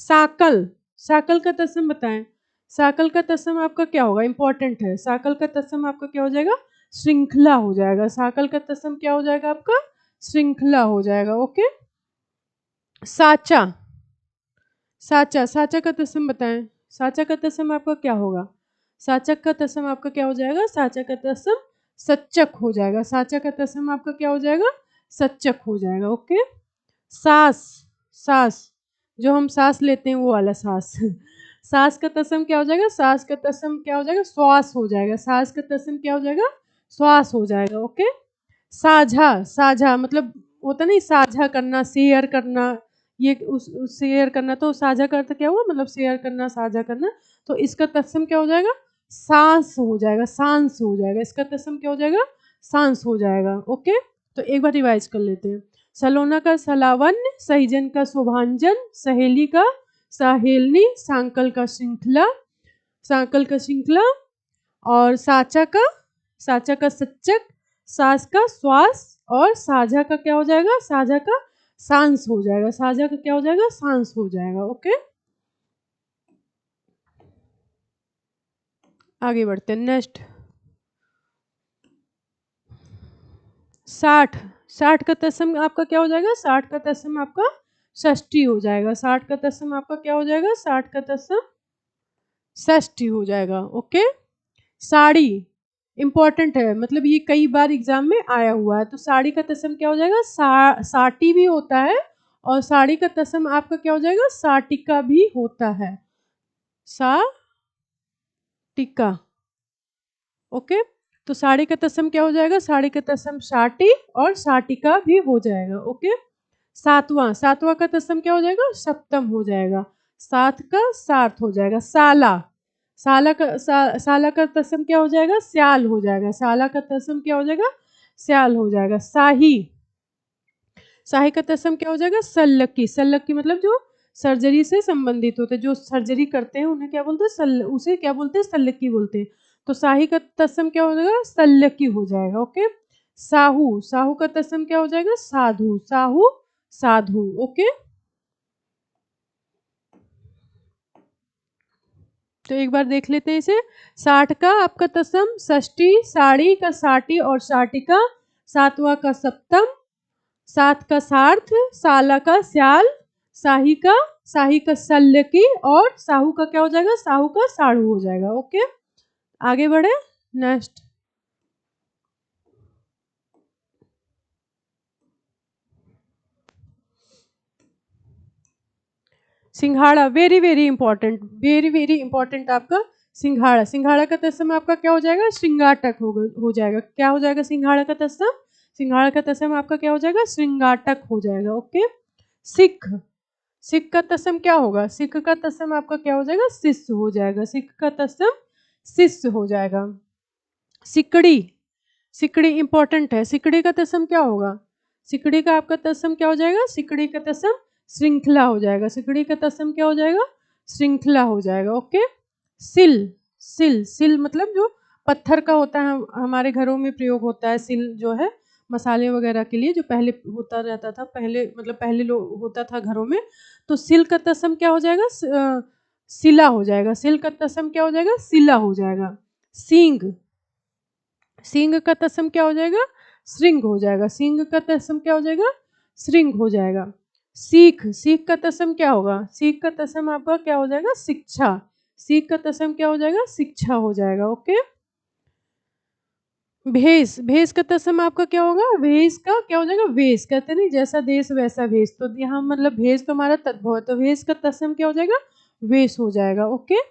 साकल, साकल का तत्सम बताएं, साकल का तत्सम आपका क्या होगा, इंपॉर्टेंट है, साकल का तत्सम आपका क्या हो जाएगा, श्रृंखला हो जाएगा, साकल का तत्सम क्या हो जाएगा आपका, श्रृंखला हो जाएगा। ओके, साचा, साचा, साचा का तत्सम बताएं, साचा का तत्सम आपका क्या होगा, साचक का तत्सम आपका क्या हो जाएगा, साचा का तत्सम सच्चक हो जाएगा, साचा का तत्सम आपका क्या हो जाएगा, सच्चक हो जाएगा। ओके, सास, सास जो हम सांस लेते हैं वो वाला सास सास का तत्सम क्या हो जाएगा, सास का तत्सम क्या हो जाएगा, श्वास हो जाएगा, सास का तत्सम क्या हो जाएगा, श्वास हो जाएगा। ओके, साझा, साझा मतलब होता नहीं साझा करना, शेयर करना, ये उस शेयर करना, तो साझा का अर्थ क्या हुआ, मतलब शेयर करना, साझा करना, तो इसका तत्सम क्या हो जाएगा, सांस हो जाएगा, सांस हो जाएगा, इसका तत्सम क्या हो जाएगा, सांस हो जाएगा। ओके, तो एक बार रिवाइज कर लेते हैं। सलोना का सलावन्य, सहिजन का शोभांजन, सहेली का सहेलनी, सांकल का श्रृंखला, सांकल का श्रृंखला, और साचा का, साचा का सच्चक, सास का श्वास, और साझा का क्या हो जाएगा, साझा का सांस हो जाएगा, साझा का क्या हो जाएगा, सांस हो जाएगा। ओके, आगे बढ़ते हैं। नेक्स्ट 60, 60 का तत्सम आपका क्या हो जाएगा, 60 का तत्सम आपका षष्ठी हो जाएगा, 60 का तत्सम आपका क्या हो जाएगा, 60 का तत्सम षष्ठी हो जाएगा। ओके, साड़ी इंपॉर्टेंट है, मतलब ये कई बार एग्जाम में आया हुआ है, तो साड़ी का तत्सम क्या हो जाएगा, साटी भी होता है, और साड़ी का तत्सम आपका क्या हो जाएगा, साटिका भी होता है, साटिका। ओके, तो साड़ी का तत्सम क्या हो जाएगा, साड़ी का तत्सम साटी और साटिका भी हो जाएगा। ओके, सातवां, सातवां का तत्सम क्या हो जाएगा, सप्तम हो जाएगा, सात का सार्थ हो जाएगा। साला, साला का साला का तत्सम क्या हो जाएगा, स्याल हो जाएगा, साला का तत्सम क्या हो जाएगा, स्याल हो जाएगा। शाही, शाही का तत्सम क्या हो जाएगा, सल्लकी, सल्लकी मतलब जो सर्जरी से संबंधित होते हैं, जो सर्जरी करते हैं उन्हें क्या बोलते हैं, उसे क्या बोलते हैं, सल्लकी बोलते हैं, तो शाही का तत्सम क्या हो जाएगा, सल्लकी हो जाएगा। ओके, साहू, साहू का तत्सम क्या हो जाएगा, साधु, साहू साधु। ओके, तो एक बार देख लेते हैं इसे। 60 का आपका तत्सम षष्ठी, साड़ी का साटी और साटिका, सातवां का सप्तम, सात का सार्थ, साला का स्याल, शाही का सल्लकी, और साहू का क्या हो जाएगा, साहू का साढ़ू हो जाएगा। ओके, आगे बढ़े। नेक्स्ट सिंघाड़ा, very very important, very very important आपका सिंघाड़ा। सिंघाड़ा का तत्सम आपका क्या हो जाएगा, श्रृंगाटक हो जाएगा, क्या हो जाएगा सिंघाड़ा का तत्सम, सिंघाड़ा का तत्सम आपका क्या हो जाएगा, श्रृंगाटक हो जाएगा। ओके, सिख, सिख का तत्सम क्या होगा, सिख का तत्सम आपका क्या हो जाएगा, शिष्य हो जाएगा, सिख का तत्सम शिष्य हो जाएगा। सिकड़ी, सिकड़ी इंपॉर्टेंट है। सिकड़ी का तत्सम क्या होगा? सिकड़ी का आपका तत्सम क्या हो जाएगा? सिकड़ी का तत्सम श्रृंखला हो जाएगा। सिकड़ी का तत्सम क्या हो जाएगा? श्रृंखला हो जाएगा। ओके। सिल, सिल, सिल मतलब जो पत्थर का होता है, हमारे घरों में प्रयोग होता है। सिल जो है मसाले वगैरह के लिए, जो पहले होता रहता था, पहले मतलब पहले लोग होता था घरों में। तो सिल का तत्सम क्या हो जाएगा? सिला हो जाएगा। सिल का तत्सम क्या हो जाएगा? सिला हो जाएगा। सींग, सींग का तत्सम क्या हो जाएगा? श्रृंग हो जाएगा। सींग का तत्सम क्या हो जाएगा? श्रृंग हो जाएगा। सीख, सीख का तत्सम क्या होगा? सीख का तत्सम आपका क्या हो जाएगा? शिक्षा। सीख का तत्सम क्या हो जाएगा? शिक्षा हो जाएगा। ओके। भेष, भेष का तत्सम आपका क्या होगा? भेष का क्या हो जाएगा? वेश। कहते नहीं जैसा देश वैसा भेष, तो यहाँ मतलब भेष तो हमारा तद्भव है, तो भेष का तत्सम क्या हो जाएगा? वेश हो जाएगा। ओके।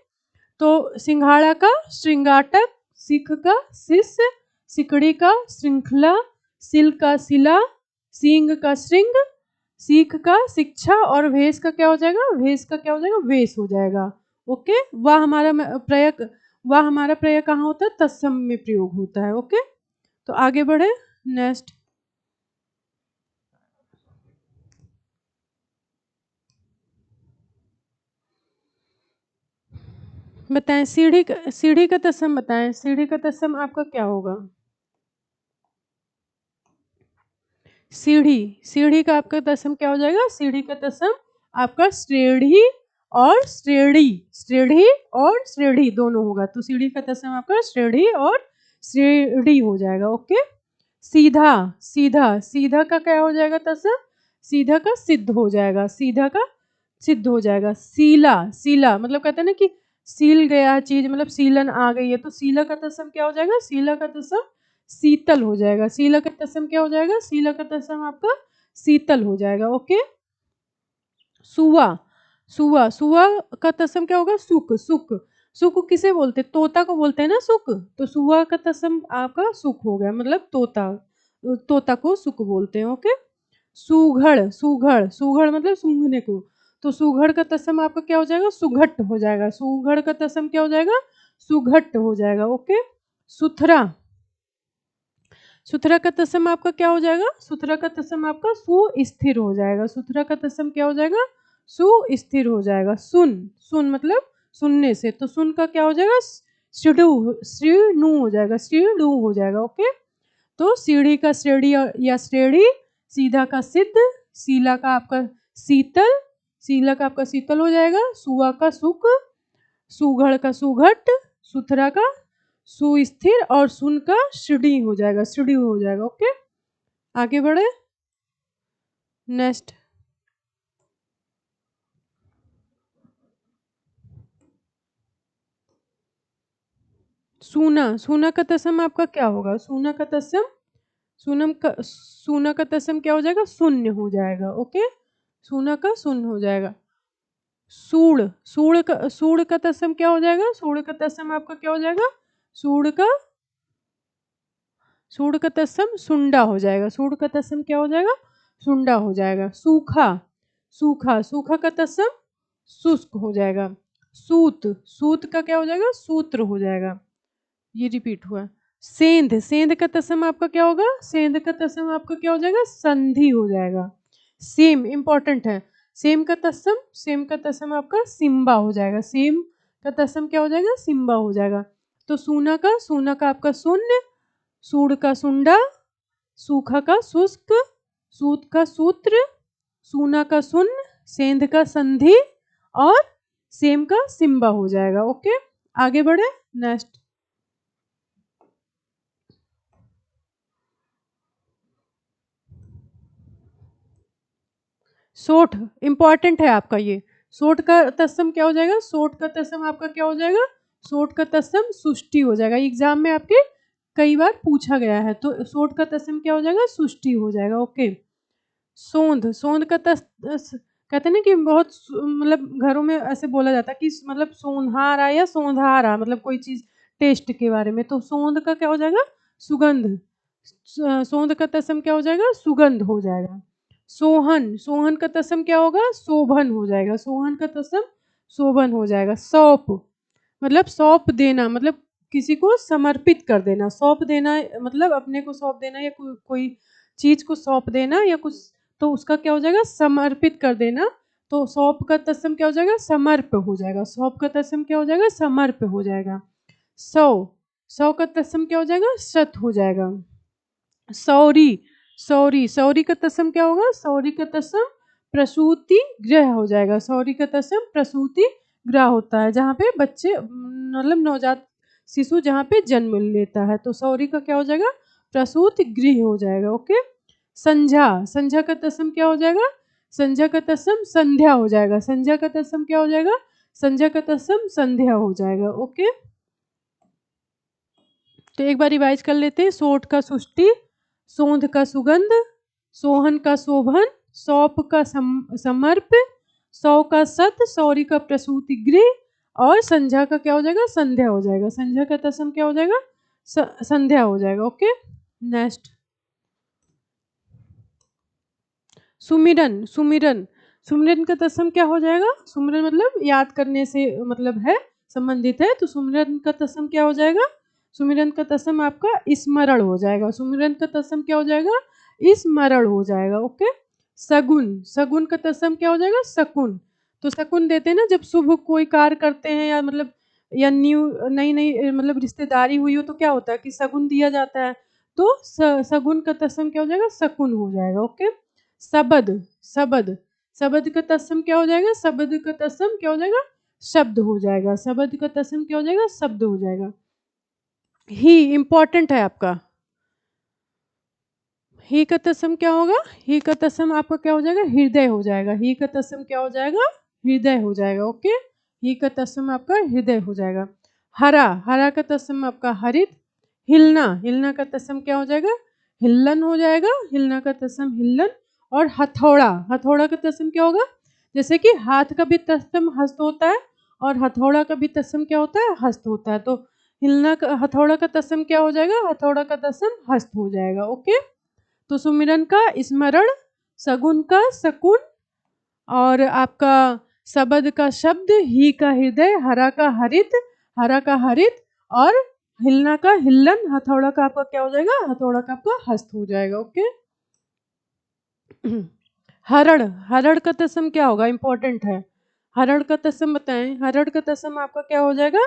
तो सिंघाड़ा का श्रृंगाटक, सिख का शिष्य, सिकड़ी का श्रृंखला, सिल का सिला, सींग का श्रृंग, सीख का शिक्षा और भेष का क्या हो जाएगा? भेष का क्या हो जाएगा? वेश हो जाएगा। ओके। वह हमारा प्रयोग, वह हमारा प्रयोग कहाँ होता है? तत्सम में प्रयोग होता है। ओके। तो आगे बढ़े। नेक्स्ट बताएं। सीढ़ी का, सीढ़ी का तत्सम बताएं। सीढ़ी का तत्सम आपका क्या होगा? सीढ़ी, सीढ़ी का आपका तत्सम क्या हो जाएगा? सीढ़ी का तत्सम आपका श्रेणी और श्रेणी, श्रेणी और श्रेणी दोनों होगा। तो सीढ़ी का तत्सम आपका श्रेणी और श्रेणी हो जाएगा। ओके। सीधा, सीधा, सीधा का क्या हो जाएगा तत्सम? सीधा का सिद्ध हो जाएगा। सीधा का सिद्ध हो जाएगा। सीला, सीला मतलब कहते हैं ना कि सील गया चीज, मतलब सीलन आ गई है, तो सीला का तत्सम क्या हो जाएगा? सीला का तत्सम शीतल हो जाएगा। सीला का तत्सम क्या हो जाएगा? सीला का तत्सम आपका शीतल हो जाएगा। ओके। सुवा, सुवा, सुवा का तत्सम क्या होगा? सुख, सुख, सुख किसे बोलते हैं? तोता को बोलते हैं ना सुख, तो सुवा का तत्सम आपका सुख हो गया, मतलब तोता, तोता को सुख बोलते हैं। ओके। सुघड़, सुघड़, सुघड़ मतलब सूंघने को, तो सुघड़ का तत्सम आपका क्या हो जाएगा? सुघट हो जाएगा। सुघड़ का तत्सम क्या हो जाएगा? सुघट हो जाएगा। ओके। सुथरा, सुथरा का तत्सम आपका क्या हो जाएगा? सुथरा का तत्सम आपका सुस्थिर हो जाएगा। सुथरा का तत्सम क्या हो जाएगा? सुस्थिर हो जाएगा। सुन, सुन मतलब सुनने से, तो सुन का क्या हो जाएगा? श्रीडू, श्रीणु हो जाएगा। श्रीणु हो जाएगा। ओके। तो सीढ़ी का श्रेणी या श्रेणी, सीधा का सिद्ध, सीला का आपका शीतल, सीला का आपका शीतल हो जाएगा। सुआ का सुख, सुघड़ का सुघट, सुथरा का सुस्थिर और सुन का श्रीडी हो जाएगा। श्रीडी हो जाएगा। ओके। आगे बढ़े। नेक्स्ट सूना, सूना का तत्सम आपका क्या होगा? सूना का तत्सम, सूनम का, सूना का तत्सम क्या हो जाएगा? शून्य हो जाएगा। ओके। सूना का शून्य हो जाएगा। सूड़, सूड़ का तत्सम क्या हो जाएगा? सूड़ का तत्सम आपका क्या हो जाएगा? सूड़ का, सूड़ का तत्सम सुंडा हो जाएगा। सूड़ का तत्सम क्या हो जाएगा? सुंडा हो जाएगा। सूखा, सूखा, सूखा का तत्सम शुष्क हो जाएगा। सूत, सूत का क्या हो जाएगा? सूत्र हो जाएगा। ये रिपीट हुआ। सेंध, सेंध का तत्सम आपका क्या होगा? सेंध का तत्सम आपका क्या हो जाएगा? संधि हो जाएगा। सेम इंपॉर्टेंट है। सेम का तत्सम, सेम का तत्सम आपका सिम्बा हो जाएगा। सेम का तत्सम क्या हो जाएगा? सिम्बा हो जाएगा। तो सूना का, सूना का आपका शून्य, सूड़ का सुंडा, सूखा का शुष्क, सूत का सूत्र, सूना का शून्य, सेंध का संधि और सेम का सिम्बा हो जाएगा। ओके। आगे बढ़े। नेक्स्ट सोठ, इंपॉर्टेंट है आपका ये। सोठ का तत्सम क्या हो जाएगा? सोठ का तत्सम आपका क्या हो जाएगा? सोठ का तत्सम सुष्टि हो जाएगा। एग्जाम में आपके कई बार पूछा गया है, तो सोठ का तत्सम क्या हो जाएगा? सुष्टि हो जाएगा। ओके। सोंध, सोंध का कहते हैं ना कि बहुत मतलब घरों में ऐसे बोला जाता है कि मतलब सोंधारा या सोंधारा, मतलब कोई चीज टेस्ट के बारे में, तो सोंध का क्या हो जाएगा? सुगंध। सोंध का तत्सम क्या हो जाएगा? सुगंध हो जाएगा। सोहन, सोहन का तत्सम क्या होगा? शोभन हो जाएगा। सोहन का तत्सम शोभन हो जाएगा। सौंप मतलब सौंप देना, मतलब किसी को समर्पित कर देना, सौंप देना, मतलब अपने को सौंप देना या कोई चीज को सौंप देना या कुछ, तो उसका क्या हो जाएगा, समर्पित कर देना। तो सौंप का तत्सम क्या हो जाएगा, समर्प हो जाएगा। सौंप का तत्सम क्या हो जाएगा, समर्प हो जाएगा। सौ, सौ का तत्सम क्या हो जाएगा, शत हो जाएगा। सौरी, सौरी, सौरी का तत्सम क्या होगा, सौरी का तत्सम प्रसूति गृह हो जाएगा। सौरी का तत्सम प्रसूति गृह होता है जहाँ पे बच्चे मतलब नवजात शिशु जहाँ पे जन्म लेता है, तो सौरी का क्या हो जाएगा, प्रसूति गृह हो जाएगा। ओके। संध्या, संध्या का तत्सम क्या हो जाएगा, संध्या का तत्सम संध्या हो जाएगा। संध्या का तत्सम क्या हो जाएगा, संध्या का तत्सम संध्या हो जाएगा। ओके। तो एक बार रिवाइज कर लेते हैं। सोठ का सुष्टि, सोंध का सुगंध, सोहन का शोभन, सौंप का समर्प, सौ का सत, सौरी का प्रसूति गृह और संध्या का क्या हो जाएगा, संध्या हो जाएगा। संध्या का तत्सम क्या हो जाएगा, संध्या हो जाएगा। ओके। नेक्स्ट सुमिरन, सुमिरन, सुमिरन का तत्सम क्या हो जाएगा, सुमिरन मतलब याद करने से मतलब है, संबंधित है। तो सुमिरन का तत्सम क्या हो जाएगा, सुमिरन का तत्सम आपका स्मरण हो जाएगा। सुमिरन का तत्सम क्या हो जाएगा, स्मरण हो जाएगा। ओके। सगुन, सगुन का तत्सम क्या हो जाएगा, शकुन। तो शकुन देते हैं ना जब शुभ कोई कार्य करते हैं या मतलब या नई नई मतलब रिश्तेदारी हुई हो तो क्या होता है कि शगुन दिया जाता है। तो सगुन का तत्सम क्या हो जाएगा, शकुन हो जाएगा। ओके। शबद, शबद, शबद का तत्सम क्या हो जाएगा, शबद का तत्सम क्या हो जाएगा, शब्द हो जाएगा। शबद का तत्सम क्या हो जाएगा, शब्द हो जाएगा। ही इंपॉर्टेंट है आपका, ही का तत्सम क्या होगा, ही का तत्सम आपका क्या हो जाएगा, हृदय हो जाएगा। ही का तत्सम क्या हो जाएगा, हृदय हो जाएगा। ओके। ही का तत्सम आपका हृदय हो जाएगा। हरा, हरा का तत्सम आपका हरित। हिलना, हिलना का तत्सम क्या हो जाएगा, हिल्लन हो जाएगा। हिलना का तत्सम हिल्लन। और हथौड़ा, हथौड़ा का तत्सम क्या होगा, जैसे कि हाथ का भी तत्सम हस्त होता है और हथौड़ा का भी तत्सम क्या होता है, हस्त होता है। तो हिलना का, हथौड़ा का तत्सम क्या हो जाएगा, हथौड़ा का तत्सम हस्त हो जाएगा। ओके। तो सुमिरन का स्मरण, सगुन का शकुन और आपका शबद का शब्द, ही का हृदय, हरा का हरित, हरा का हरित और हिलना का हिल्लन, हथौड़ा का आपका क्या हो जाएगा, हथौड़ा का आपका हस्त हो जाएगा। ओके। हरण, हरण का तत्सम क्या होगा, इंपॉर्टेंट है। हरण का तत्सम बताएं, हरण का तत्सम आपका क्या हो जाएगा,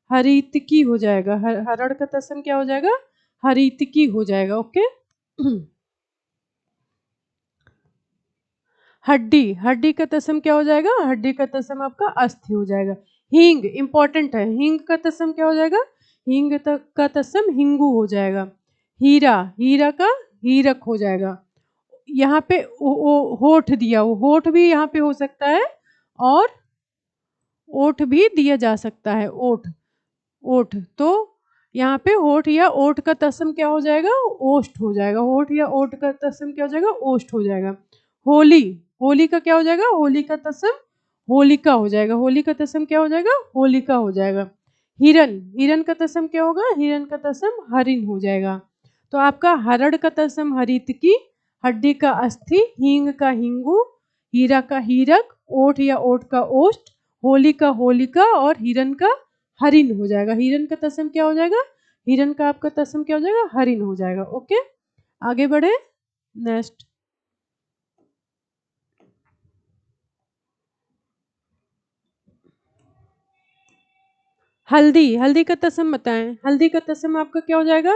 हरितकी हो जाएगा। हरण का तत्सम क्या हो जाएगा, हरितकी हो जाएगा। ओके। हड्डी, हड्डी का तत्सम क्या हो जाएगा, हड्डी का तत्सम आपका अस्थि हो जाएगा। हींग इंपॉर्टेंट है, हींग का तत्सम क्या हो जाएगा, हींग का तत्सम हिंगू हो जाएगा। हीरा, हीरा का हीरक हो जाएगा। यहाँ पे होठ दिया, वो होठ भी यहाँ पे हो सकता है और ओठ भी दिया जा सकता है। ओठ, ओठ, तो यहाँ पे होठ या ओठ का तत्सम क्या हो जाएगा, ओष्ठ हो जाएगा। होठ या ओठ का तत्सम क्या हो जाएगा, ओष्ठ हो जाएगा। होली, होली का क्या हो जाएगा, होली का तत्सम होलिका हो जाएगा। होली का तत्सम क्या हो जाएगा, होलिका हो जाएगा। हिरन, हिरन का तत्सम क्या होगा, हिरन का तत्सम हरिण हो जाएगा। तो आपका हरण का तत्सम हरित की, हड्डी का अस्थि, हींग का हिंगू, हीरा का हीरक, ओठ या ओठ का ओष्ठ, होली का होलिका और हिरन का हरिण हो जाएगा। हिरन का तत्सम क्या हो जाएगा, हिरन का आपका तत्सम क्या हो जाएगा, हरिण हो जाएगा। ओके। आगे बढ़े। नेक्स्ट हल्दी, हल्दी का तत्सम बताएं। हल्दी का तत्सम आपका क्या हो जाएगा,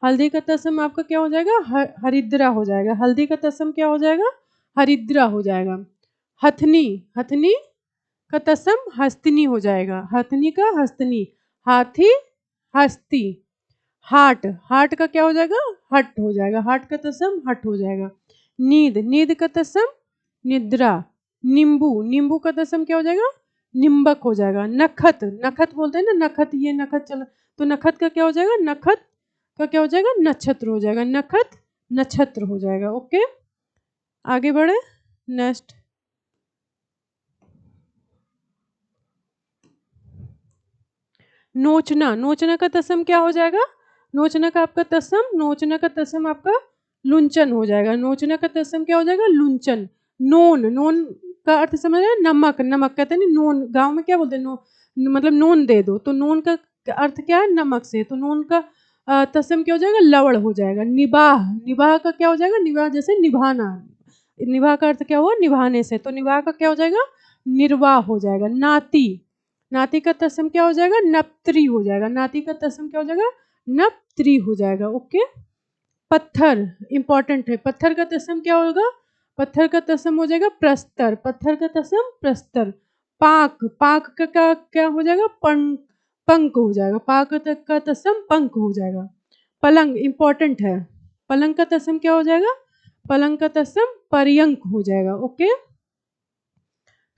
हल्दी का तत्सम आपका क्या हो जाएगा, हरिद्रा हो जाएगा। हल्दी का तत्सम क्या हो जाएगा, हरिद्रा हो जाएगा। हथनी, हथनी का तत्सम हस्तिनी हो जाएगा। हथनी का हस्तनी, हाथी हस्ती। हाट, हाट का क्या हो जाएगा, हट हो जाएगा। हाट का तत्सम हट हो जाएगा। नींद, नींद का तत्सम निद्रा। नींबू, नींबू का तत्सम क्या हो जाएगा, निम्बक हो जाएगा। नखत, नखत बोलते हैं ना, नखत, ये नखत चला, तो नखत का क्या हो जाएगा, नखत का क्या हो जाएगा, नक्षत्र हो जाएगा। नखत नक्षत्र हो जाएगा। ओके। आगे बढ़े। नेक्स्ट नोचना, नोचना का तत्सम क्या हो जाएगा, नोचना का आपका तत्सम, नोचना का तत्सम आपका लुंचन हो जाएगा। नोचना का तत्सम क्या हो जाएगा, लुंचन। नोन, नोन का अर्थ समझ रहे हैं, नमक, नमक कहते हैं ना, नोन गांव में क्या बोलते हैं, मतलब नोन दे दो, तो नोन का का अर्थ क्या है? नमक से, तो नून का तत्सम क्या हो जाएगा? लवण हो जाएगा। निबाह, निबाह का क्या हो जाएगा? निबाह जैसे निभाना, निबाह का अर्थ क्या हुआ? निभाने से, तो निबाह का क्या हो जाएगा? निर्वाह हो जाएगा। नाती, नाती का तत्सम क्या हो जाएगा? नप्त्री हो जाएगा। नाती का तत्सम क्या हो जाएगा? नप्त्री हो जाएगा। ओके। पत्थर इंपॉर्टेंट है, पत्थर का तत्सम क्या होगा? पत्थर का तत्सम हो जाएगा प्रस्तर, पत्थर का तत्सम प्रस्तर। पाक, पाक का क्या हो जाएगा? पंक हो जाएगा। पाक का तत्सम पंक हो जाएगा। पलंग इंपॉर्टेंट है, पलंग का तत्सम क्या हो जाएगा? पलंग का तत्सम पर्यंक हो जाएगा। ओके।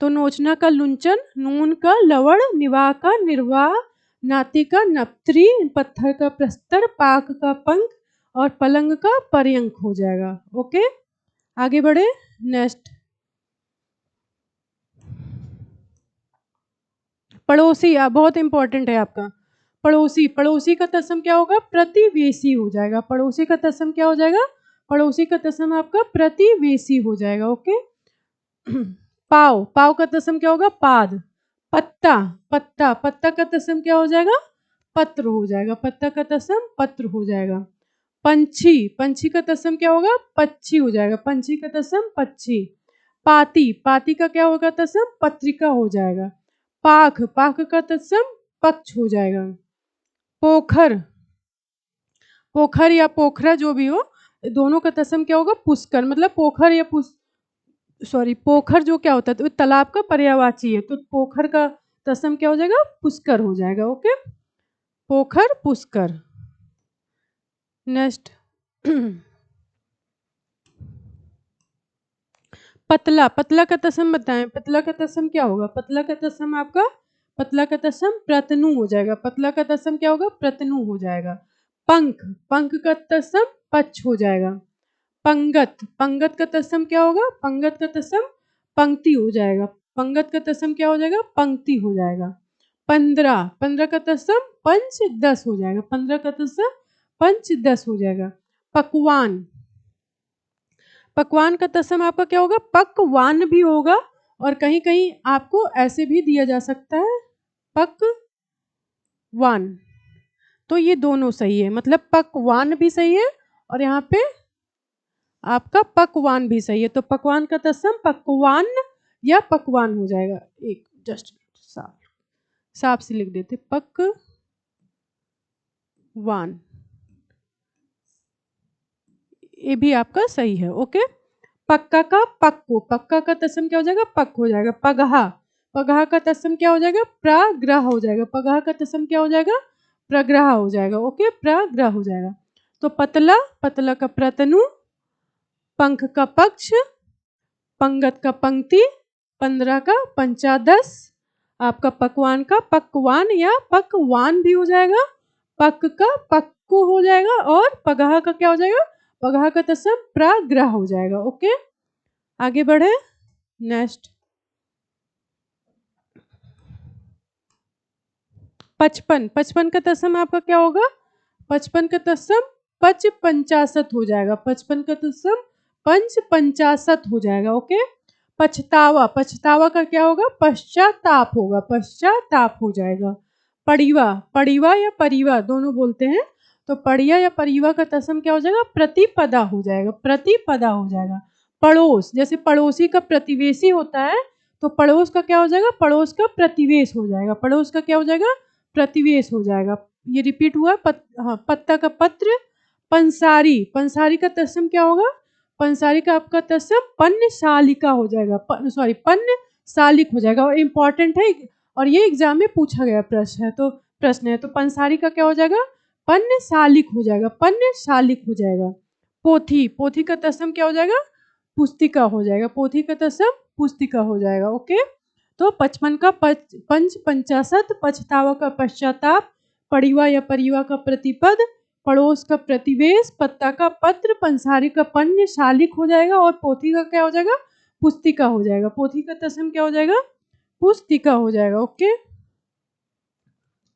तो नोचना का लुंचन, नून का लवण, निवाह का निर्वाह, नाती का नप्त्री, पत्थर का प्रस्तर, पाक का पंख और पलंग का पर्यंक हो जाएगा। ओके, आगे बढ़े। नेक्स्ट, पड़ोसी, बहुत इंपॉर्टेंट है आपका। पड़ोसी, पड़ोसी का तत्सम क्या होगा? प्रतिवेशी हो जाएगा। पड़ोसी का तत्सम क्या हो जाएगा? पड़ोसी का तत्सम आपका प्रतिवेशी हो जाएगा। ओके। पाव, पाव का तत्सम क्या होगा? पाद। पत्ता, पत्ता, पत्ता का तत्सम क्या हो जाएगा? पत्र हो जाएगा। पत्ता का तत्सम पत्र हो जाएगा। पंछी, पंछी का तत्सम क्या होगा? पक्षी हो जाएगा। पंछी का तत्सम पक्षी। पाती, पाती का क्या होगा तत्सम? पत्रिका हो जाएगा। पाख, पाख का तत्सम पक्ष हो जाएगा। पोखर, पोखर या पोखरा जो भी हो, दोनों का तत्सम क्या होगा? पुष्कर। मतलब पोखर या पोखर जो क्या होता है? तो तालाब का पर्यायवाची है, तो पोखर का तत्सम क्या हो जाएगा? पुष्कर हो जाएगा। ओके, पोखर पुष्कर। नेक्स्ट, पतला, पतला का तत्सम बताएं। पतला का तत्सम क्या होगा? पतला का तत्सम आपका, पतला का तत्सम प्रतनु हो जाएगा। पतला का तत्सम क्या होगा? प्रतनु हो जाएगा। पंख, पंख का तत्सम पक्ष हो जाएगा। पंगत, पंगत का तत्सम क्या होगा? पंगत का तत्सम पंक्ति हो जाएगा। पंगत का तत्सम क्या हो जाएगा? पंक्ति हो जाएगा। 15, 15 का तत्सम पंच 10 हो जाएगा। 15 का तत्सम पंच 10 हो जाएगा। पकवान, पकवान का तत्सम आपका क्या होगा? पकवान भी होगा, और कहीं कहीं आपको ऐसे भी दिया जा सकता है, पकवान। तो ये दोनों सही है, मतलब पकवान भी सही है और यहाँ पे आपका पकवान भी सही है। तो पकवान का तत्सम पकवान या पकवान हो जाएगा। एक जस्ट साफ साफ से लिख देते, पकवान, ये भी आपका सही है। ओके। पक्का का पक्को, पक्का का तत्सम क्या हो जाएगा? पक हो जाएगा। पगहा, पगहा का तत्सम क्या हो जाएगा? प्रग्रह हो जाएगा। पगहा का तत्सम क्या हो जाएगा? प्रग्रह हो जाएगा। ओके, प्रग्रह हो जाएगा। तो पतला, पतला का प्रतनु, पंख का पक्ष, पंगत का पंक्ति, 15 का पंचादश, आपका पकवान का पकवान या पकवान भी हो जाएगा। पक का पक्को हो जाएगा, और पगहा का क्या हो जाएगा? पगहा का तत्सम प्रग्रह हो जाएगा। ओके, आगे बढ़े। नेक्स्ट, 55, 55 का तत्सम आपका क्या होगा? 55 का तत्सम पच पंचाशत हो जाएगा। 55 का तत्सम पंच पंचाशत हो जाएगा। ओके। पछतावा, पछतावा का क्या होगा? पश्चाताप होगा। पश्चाताप हो जाएगा। पड़ीवा, पड़ीवा या परिवा दोनों बोलते हैं, तो पड़िया या परिवा का तत्सम क्या हो जाएगा? प्रतिपदा हो जाएगा। प्रतिपदा हो जाएगा। पड़ोस, जैसे पड़ोसी का प्रतिवेशी होता है, तो पड़ोस का क्या हो जाएगा? पड़ोस का प्रतिवेश हो जाएगा। पड़ोस का क्या हो जाएगा? प्रतिवेश हो जाएगा। ये रिपीट हुआ। हाँ, पत्ता का पत्र। पंसारी, पंसारी का तत्सम क्या होगा? पंसारी का आपका तत्सम पन्न शालिका हो जाएगा। पन्न शालिक हो जाएगा, और इम्पॉर्टेंट है, और ये एग्जाम में पूछा गया प्रश्न है। तो पंसारी का क्या हो जाएगा? पन्न शालिक हो जाएगा। पन्न शालिक हो जाएगा। पोथी, पोथी का तत्सम क्या हो जाएगा? पुस्तिका हो जाएगा। पोथी का तत्सम पुस्तिका हो जाएगा। ओके। तो 55 का पंच पंचाशत, पछतावा का पश्चाताप, पड़ीवा या परिवा का प्रतिपद, पड़ोस का प्रतिवेश, पत्ता का पत्र, पंसारी का पन्य शालिक हो जाएगा, और पोथी का क्या हो जाएगा? पुस्तिका हो जाएगा। पोथी का तत्सम क्या हो जाएगा? पुस्तिका हो जाएगा। ओके।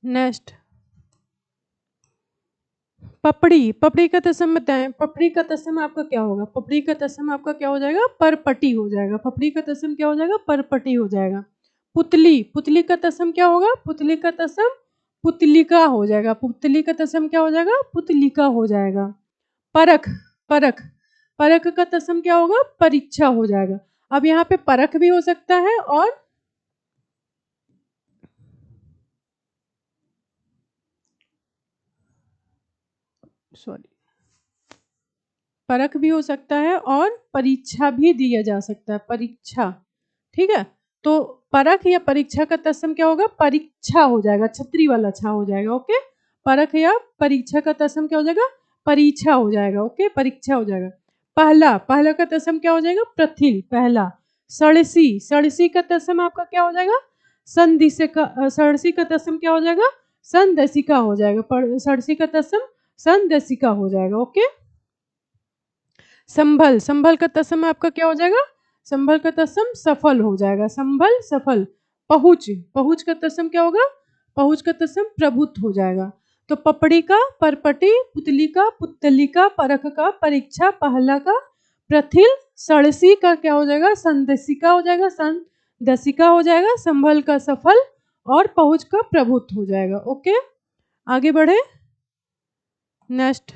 नेक्स्ट, पपड़ी, पपड़ी का तत्सम बताएं। पपड़ी का तत्सम आपका क्या होगा? पपड़ी का तत्सम आपका क्या हो जाएगा? परपटी हो जाएगा। पपड़ी का तत्सम क्या हो जाएगा? परपटी हो जाएगा। पुतली, पुतली का तत्सम क्या होगा? पुतली का तत्सम पुतलिका हो जाएगा। पुतली का तत्सम क्या हो जाएगा? पुतलिका हो जाएगा। परख, परख, परख का तत्सम क्या होगा? परीक्षा हो जाएगा। अब यहाँ पे परख भी हो सकता है और सॉरी, परख भी हो सकता है और परीक्षा भी दिया जा सकता है, परीक्षा। ठीक है, तो परख या परीक्षा का तत्सम क्या होगा? परीक्षा हो जाएगा, छतरी वाला छा हो जाएगा। ओके, परख या परीक्षा का तत्सम क्या हो जाएगा? परीक्षा हो जाएगा। ओके, परीक्षा हो जाएगा। पहला, पहला का तत्सम क्या हो जाएगा? प्रथिल, पहला। सड़सी, सड़सी का तत्सम आपका क्या हो जाएगा? संदिशिका, सड़सी का तत्सम क्या हो जाएगा? संदसिका हो जाएगा। सड़सी का तत्सम संदसिका हो जाएगा। ओके, संभल, संभल का तत्सम आपका क्या हो जाएगा? संभल का तत्सम सफल हो जाएगा। संभल, सफल। पहुँच, पहुँच का तत्सम क्या होगा? पहुँच का तत्सम प्रभुत्व हो जाएगा। तो पपड़ी का परपटी, पुतली का पुतलिका, परख का परीक्षा, पहला का प्रथिल, सड़सी का क्या हो जाएगा? संदसिका हो जाएगा, संदसिका हो जाएगा। संभल का सफल और पहुँच का प्रभुत्व हो जाएगा। ओके, आगे बढ़े नेक्स्ट।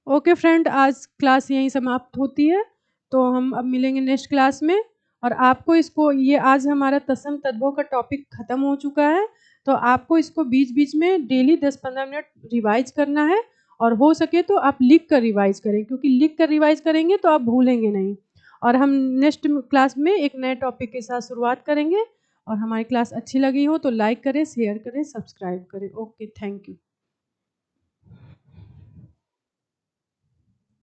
ओके फ्रेंड, आज क्लास यहीं समाप्त होती है, तो हम अब मिलेंगे नेक्स्ट क्लास में। और आपको इसको, ये आज हमारा तत्सम तद्भव का टॉपिक ख़त्म हो चुका है, तो आपको इसको बीच बीच में डेली 10-15 मिनट रिवाइज करना है। और हो सके तो आप लिख कर रिवाइज करें, क्योंकि लिख कर रिवाइज करेंगे तो आप भूलेंगे नहीं। और हम नेक्स्ट क्लास में एक नए टॉपिक के साथ शुरुआत करेंगे। और हमारी क्लास अच्छी लगी हो तो लाइक करें, शेयर करें, सब्सक्राइब करें। Okay, thank you.